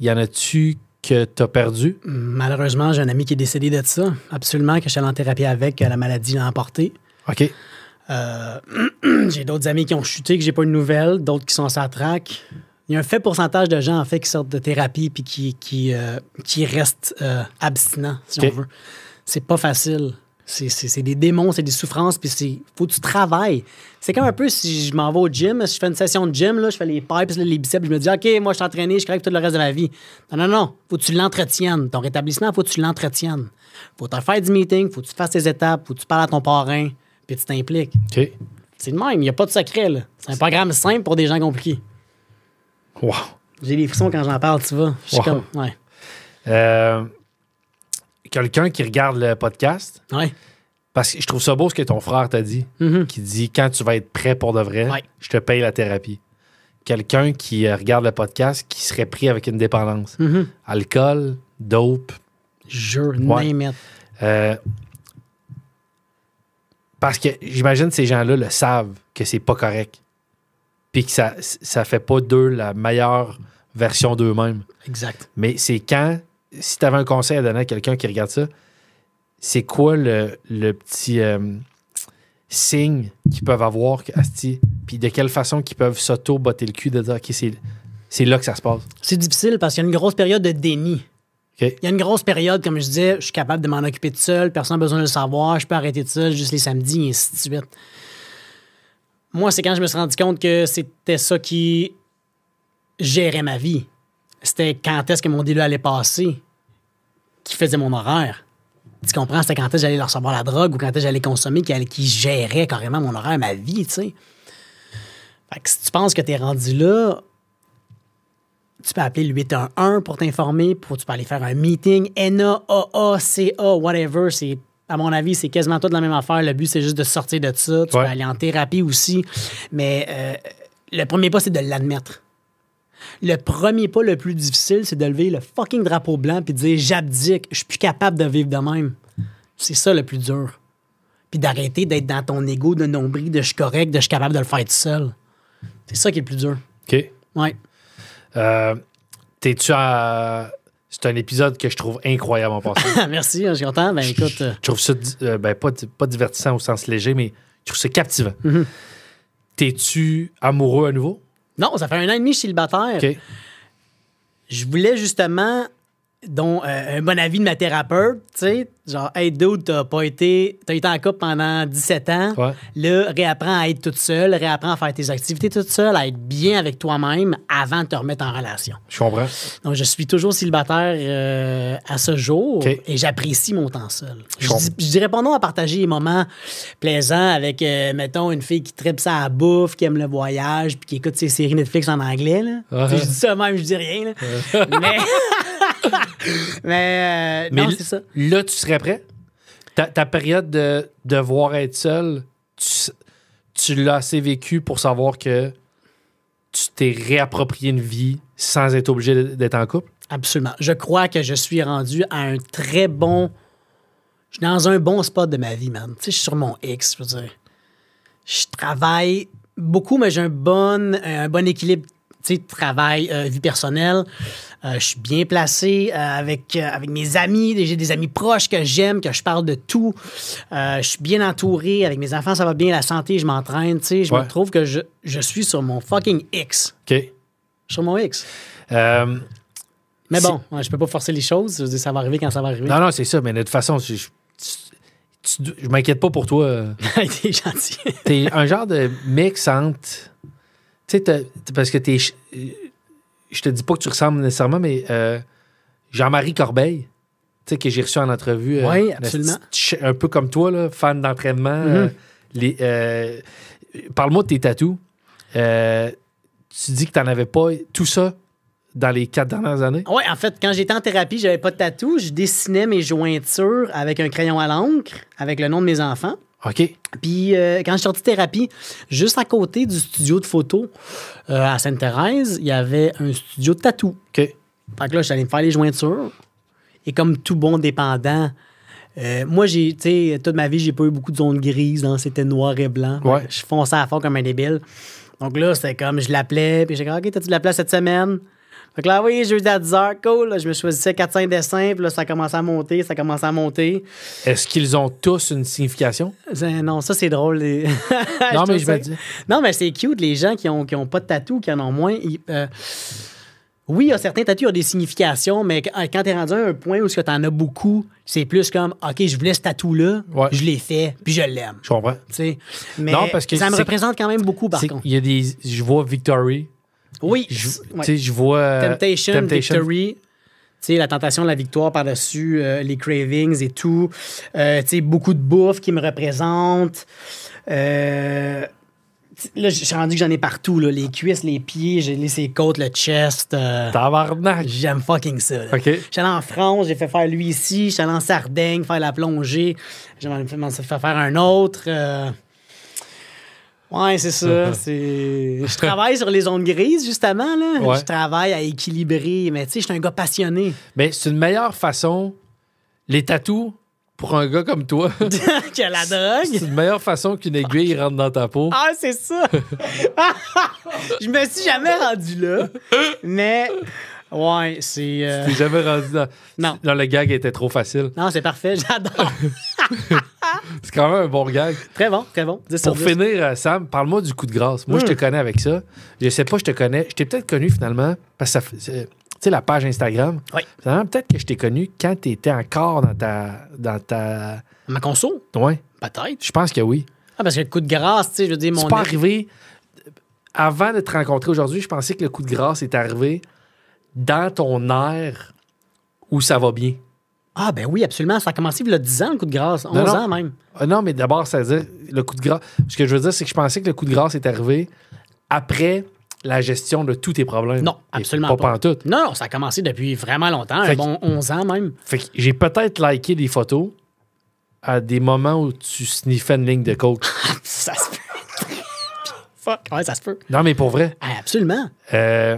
S1: y en a-tu que tu as perdu?
S2: Malheureusement, j'ai un ami qui est décédé de ça. Absolument, que je suis allé en thérapie avec, la maladie l'a emporté.
S1: OK.
S2: J'ai d'autres amis qui ont chuté, que j'ai pas eu de nouvelles, d'autres qui sont à sa traque. Il y a un faible pourcentage de gens, en fait, qui sortent de thérapie puis qui restent abstinents, si on veut. C'est pas facile. C'est des démons, c'est des souffrances, puis faut que tu travailles. C'est comme un peu si je m'en vais au gym, si je fais une session de gym, là, je fais les pipes, les biceps, je me dis, OK, moi, je suis entraîné, je crève tout le reste de ma vie. Non. Faut que tu l'entretiennes. Ton rétablissement, faut que tu l'entretiennes. Faut te faire du meeting, faut que tu fasses tes étapes, faut que tu parles à ton parrain, puis tu t'impliques.
S1: OK.
S2: C'est le même, il n'y a pas de secret, là. C'est un programme simple pour des gens compliqués.
S1: Wow.
S2: J'ai des frissons quand j'en parle, tu vois. Je suis comme, ouais.
S1: Quelqu'un qui regarde le podcast,
S2: Ouais.
S1: parce que je trouve ça beau ce que ton frère t'a dit, qui dit quand tu vas être prêt pour de vrai, je te paye la thérapie. Quelqu'un qui regarde le podcast qui serait pris avec une dépendance. Alcool, dope.
S2: Jure, name it.
S1: Parce que j'imagine ces gens-là le savent que c'est pas correct. Puis que ça fait pas d'eux la meilleure version d'eux-mêmes.
S2: Exact.
S1: Mais c'est quand, si tu avais un conseil à donner à quelqu'un qui regarde ça, c'est quoi le petit signe qu'ils peuvent avoir, puis de quelle façon qu'ils peuvent s'auto-botter le cul de dire, OK, c'est là que ça se passe.
S2: C'est difficile parce qu'il y a une grosse période de déni.
S1: Okay.
S2: Il y a une grosse période, comme je disais, je suis capable de m'en occuper tout seul, personne n'a besoin de le savoir, je peux arrêter tout seul, juste les samedis, et ainsi de suite. Moi, c'est quand je me suis rendu compte que c'était ça qui gérait ma vie. C'était quand est-ce que mon délai allait passer qui faisait mon horaire. Tu comprends? C'était quand est-ce que j'allais recevoir la drogue ou quand est-ce que j'allais consommer qui gérait carrément mon horaire, ma vie, tu sais. Fait que si tu penses que t'es rendu là, tu peux appeler le 811 pour t'informer, tu peux aller faire un meeting, NA, AA, CA, whatever, c'est... À mon avis, c'est quasiment toute la même affaire. Le but, c'est juste de sortir de ça. Tu peux aller en thérapie aussi. Mais le premier pas, c'est de l'admettre. Le premier pas le plus difficile, c'est de lever le fucking drapeau blanc puis de dire « J'abdique, je suis plus capable de vivre de même. » C'est ça le plus dur. Puis d'arrêter d'être dans ton ego de nombril, de « Je suis correct, de « Je suis capable de le faire tout seul. » C'est ça qui est le plus dur.
S1: OK.
S2: Ouais.
S1: T'es-tu à... C'est un épisode que je trouve incroyable en passant.
S2: Merci, je suis content. Ben, écoute...
S1: Je trouve ça, pas divertissant au sens léger, mais je trouve ça captivant. T'es-tu amoureux à nouveau?
S2: Non, ça fait 1 an et demi que je suis célibataire.
S1: OK.
S2: Je voulais justement dont un bon avis de ma thérapeute, tu sais, genre, hey, dude, t'as été en couple pendant 17 ans,
S1: Ouais.
S2: là, réapprends à être toute seule, réapprends à faire tes activités toute seule, à être bien avec toi-même avant de te remettre en relation.
S1: Je comprends.
S2: Donc, je suis toujours célibataire à ce jour
S1: OK.
S2: et j'apprécie mon temps seul.
S1: Je
S2: Je dirais pas non à partager des moments plaisants avec, mettons, une fille qui tripe ça à la bouffe, qui aime le voyage, puis qui écoute ses séries Netflix en anglais. Là.
S1: Uh-huh.
S2: Tu sais, je dis ça même, je dis rien. Là. Mais non, c'est ça.
S1: Là, tu serais prêt? Ta période de devoir être seul, tu l'as assez vécu pour savoir que tu t'es réapproprié une vie sans être obligé d'être en couple?
S2: Absolument. Je crois que je suis rendu à un très bon... Je suis dans un bon spot de ma vie, man. Tu sais, je suis sur mon X, je veux dire. Je travaille beaucoup, mais j'ai un bon équilibre, tu sais, travail, vie personnelle. Je suis bien placé avec mes amis. J'ai des amis proches que j'aime, que je parle de tout. Je suis bien entouré. Avec mes enfants, ça va bien. La santé, je m'entraîne. Tu sais, je me trouve que je suis sur mon fucking X.
S1: OK.
S2: Je suis sur mon X. Mais bon, je peux pas forcer les choses. Je veux dire, ça va arriver quand ça va arriver.
S1: Non, c'est ça. Mais de toute façon, je m'inquiète pas pour toi.
S2: T'es gentil.
S1: T'es un genre de mix entre... Tu sais, parce que t'es... Je te dis pas que tu ressembles nécessairement, mais Jean-Marie Corbeil, tu sais, que j'ai reçu en entrevue.
S2: Oui, absolument.
S1: Un peu comme toi, là, fan d'entraînement. Parle-moi de tes tatous. Tu dis que t'en avais pas tout ça dans les 4 dernières années?
S2: Oui, en fait, quand j'étais en thérapie, j'avais pas de tatou. Je dessinais mes jointures avec un crayon à l'encre, avec le nom de mes enfants.
S1: OK.
S2: Puis quand je suis sorti de thérapie, juste à côté du studio de photo à Sainte-Thérèse, il y avait un studio de tatou.
S1: OK.
S2: Fait que là, je suis allé me faire les jointures. Et comme tout bon dépendant, moi, tu sais, toute ma vie, j'ai pas eu beaucoup de zones grises. Hein, c'était noir et blanc.
S1: Ouais.
S2: Je fonçais à fond comme un débile. Donc là, c'était comme, je l'appelais, puis j'étais comme, OK, t'as-tu de la place cette semaine? Fait que là, oui, jeudi à 10h, cool. Là, je me choisissais 4-5 dessins, puis là, ça commençait à monter,
S1: Est-ce qu'ils ont tous une signification?
S2: Non, ça, c'est drôle.
S1: Non, mais je vais dire.
S2: Non, mais c'est cute, les gens qui ont pas de tatou, qui en ont moins. Oui, il y a certains tatous qui ont des significations, mais quand t'es rendu à un point où tu en as beaucoup, c'est plus comme, OK, je voulais ce tatou-là, je l'ai fait, puis je l'aime.
S1: Je comprends.
S2: T'sais. Mais
S1: non, parce que
S2: ça me représente quand même beaucoup, par contre.
S1: Il y a des... Je vois Victory.
S2: Oui.
S1: Je vois...
S2: Temptation. Victory. Tu sais, la tentation de la victoire par-dessus les cravings et tout. Tu sais, beaucoup de bouffe qui me représente. Là, je suis rendu que j'en ai partout, là. Les cuisses, les pieds, j'ai les côtes, le chest.
S1: Tabarnak!
S2: J'aime fucking ça. Là.
S1: OK.
S2: J'étais allé en France, j'ai fait faire lui ici. J'étais allé en Sardaigne faire la plongée. J'ai fait faire un autre. Ouais, c'est ça. Je travaille sur les zones grises, justement. Là.
S1: Ouais.
S2: Je travaille à équilibrer. Mais tu sais, je suis un gars passionné.
S1: Mais c'est une meilleure façon... Les tatous, pour un gars comme toi...
S2: Que la drogue.
S1: C'est une meilleure façon qu'une aiguille rentre dans ta peau.
S2: Ah, c'est ça! Je me suis jamais rendu là. Mais, ouais, c'est...
S1: T'es jamais rendu dans...
S2: Non.
S1: Non, le gag était trop facile.
S2: Non, c'est parfait, j'adore.
S1: C'est quand même un bon gag.
S2: Très bon, très bon. 10 sur
S1: Pour
S2: 10.
S1: finir, Sam, parle-moi du coup de grâce. Moi, je te connais avec ça. Je sais pas, je te connais. Je t'ai peut-être connu finalement, parce que tu sais, la page Instagram.
S2: Oui.
S1: Peut-être que je t'ai connu quand tu étais encore dans ta...
S2: Ma conso?
S1: Ouais.
S2: Peut-être.
S1: Je pense que oui.
S2: Ah, parce que le coup de grâce, tu sais, je veux dire, mon...
S1: C'est pas arrivé... Avant de te rencontrer aujourd'hui, je pensais que le coup de grâce est arrivé dans ton air où ça va bien.
S2: Ah, ben oui, absolument. Ça a commencé il y a 10 ans, le coup de grâce. 11 ans même.
S1: Non, mais d'abord, ça veut dire le coup de grâce. Ce que je veux dire, c'est que je pensais que le coup de grâce est arrivé après la gestion de tous tes problèmes.
S2: Non, absolument
S1: pas.
S2: pas.
S1: Pantoute.
S2: Non, ça a commencé depuis vraiment longtemps, un bon 11 ans même.
S1: Fait que j'ai peut-être liké des photos à des moments où tu sniffais une ligne de coke.
S2: Ça se peut. Fuck. Ouais, ça se peut.
S1: Non, mais pour vrai.
S2: Ah, absolument. Tu
S1: Euh,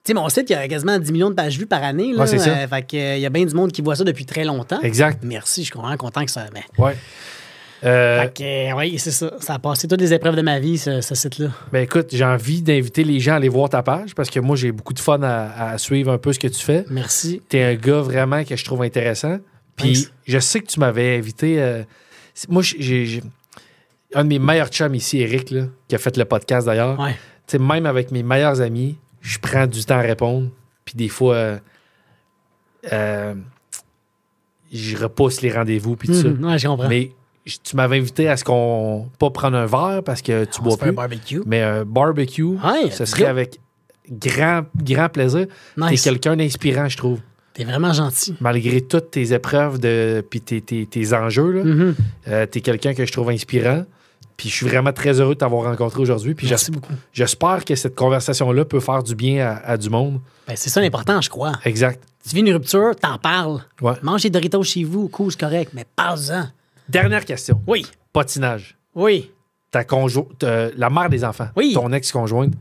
S2: sais, mon site, il y a quasiment 10 millions de pages vues par année. Là.
S1: Ouais, c'est ça.
S2: Fait que, il y a bien du monde qui voit ça depuis très longtemps.
S1: exact.
S2: Merci, je suis vraiment content que ça... Mais...
S1: Ouais.
S2: Fait que, oui, c'est ça. Ça a passé toutes les épreuves de ma vie, ce site-là.
S1: Ben écoute, j'ai envie d'inviter les gens à aller voir ta page parce que moi, j'ai beaucoup de fun à suivre un peu ce que tu fais.
S2: Merci.
S1: T'es un gars vraiment que je trouve intéressant. Puis
S2: Thanks.
S1: je sais que tu m'avais invité. Moi, j'ai un de mes meilleurs chums ici, Eric, là, qui a fait le podcast d'ailleurs.
S2: Ouais.
S1: Tu sais, même avec mes meilleurs amis, je prends du temps à répondre. Puis des fois, je repousse les rendez-vous puis tout ça.
S2: Ouais, je comprends.
S1: Mais tu m'avais invité à ce qu'on pas prendre un verre parce que tu bois
S2: On se fait
S1: plus.
S2: un barbecue.
S1: Mais un barbecue,
S2: Ouais,
S1: ce
S2: let's
S1: serait
S2: go.
S1: avec grand plaisir.
S2: Nice.
S1: T'es quelqu'un d'inspirant, je trouve.
S2: T'es vraiment gentil.
S1: Malgré toutes tes épreuves puis tes enjeux, là, t'es quelqu'un que je trouve inspirant. Puis je suis vraiment très heureux de t'avoir rencontré aujourd'hui. Puis
S2: Merci beaucoup.
S1: j'espère que cette conversation-là peut faire du bien à du monde.
S2: Ben, c'est ça l'important, je crois.
S1: Exact.
S2: Tu vis une rupture, t'en parles.
S1: Ouais.
S2: Mange des Doritos chez vous, cool, c'est correct, mais parle-en.
S1: Dernière question.
S2: Oui,
S1: Patinage.
S2: oui.
S1: La mère des enfants,
S2: Oui.
S1: ton ex-conjointe,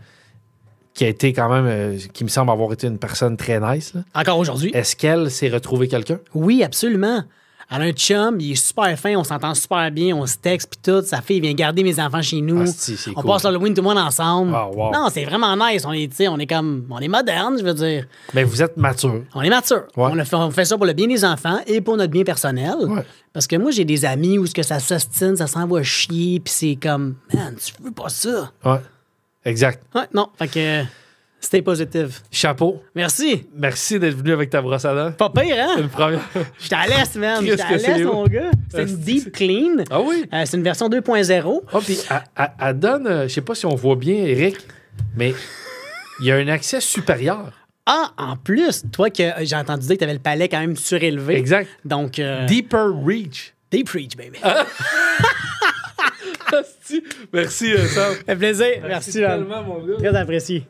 S1: qui a été quand même, qui me semble avoir été une personne très nice, là.
S2: Encore aujourd'hui.
S1: Est-ce qu'elle s'est retrouvée quelqu'un?
S2: Oui, absolument. Elle a un chum, il est super fin, on s'entend super bien, on se texte puis tout. Sa fille vient garder mes enfants chez nous.
S1: Ah, c'est
S2: On
S1: cool.
S2: passe l'Halloween tout le monde ensemble.
S1: Ah, wow.
S2: Non, c'est vraiment nice. On est, tu sais, on est moderne, je veux dire.
S1: Mais vous êtes mature.
S2: On est mature.
S1: Ouais.
S2: On fait ça pour le bien des enfants et pour notre bien personnel.
S1: Ouais.
S2: Parce que moi, j'ai des amis où ce que ça s'ostine, ça s'envoie chier, puis c'est comme, man, tu veux pas ça.
S1: Ouais. Exact.
S2: Ouais, non, fait que stay positive.
S1: Chapeau.
S2: Merci.
S1: Merci d'être venu avec ta brosse à dents.
S2: Pas pire, hein?
S1: Une première.
S2: Je t'en laisse, man. Je
S1: Qu'est-ce
S2: t'en
S1: que c'est,
S2: laisse,
S1: là?
S2: mon gars. C'est une deep clean.
S1: Ah oui?
S2: C'est une version 2.0.
S1: Ah, puis elle donne, je sais pas si on voit bien, Eric, mais il y a un accès supérieur.
S2: Ah, en plus, toi que j'ai entendu dire que tu avais le palais quand même surélevé.
S1: Exact.
S2: Donc,
S1: Deeper Reach.
S2: deep reach, baby.
S1: Merci, Sam.
S2: Ça fait plaisir. Merci, man.
S1: tellement, mon gars.
S2: Très apprécié.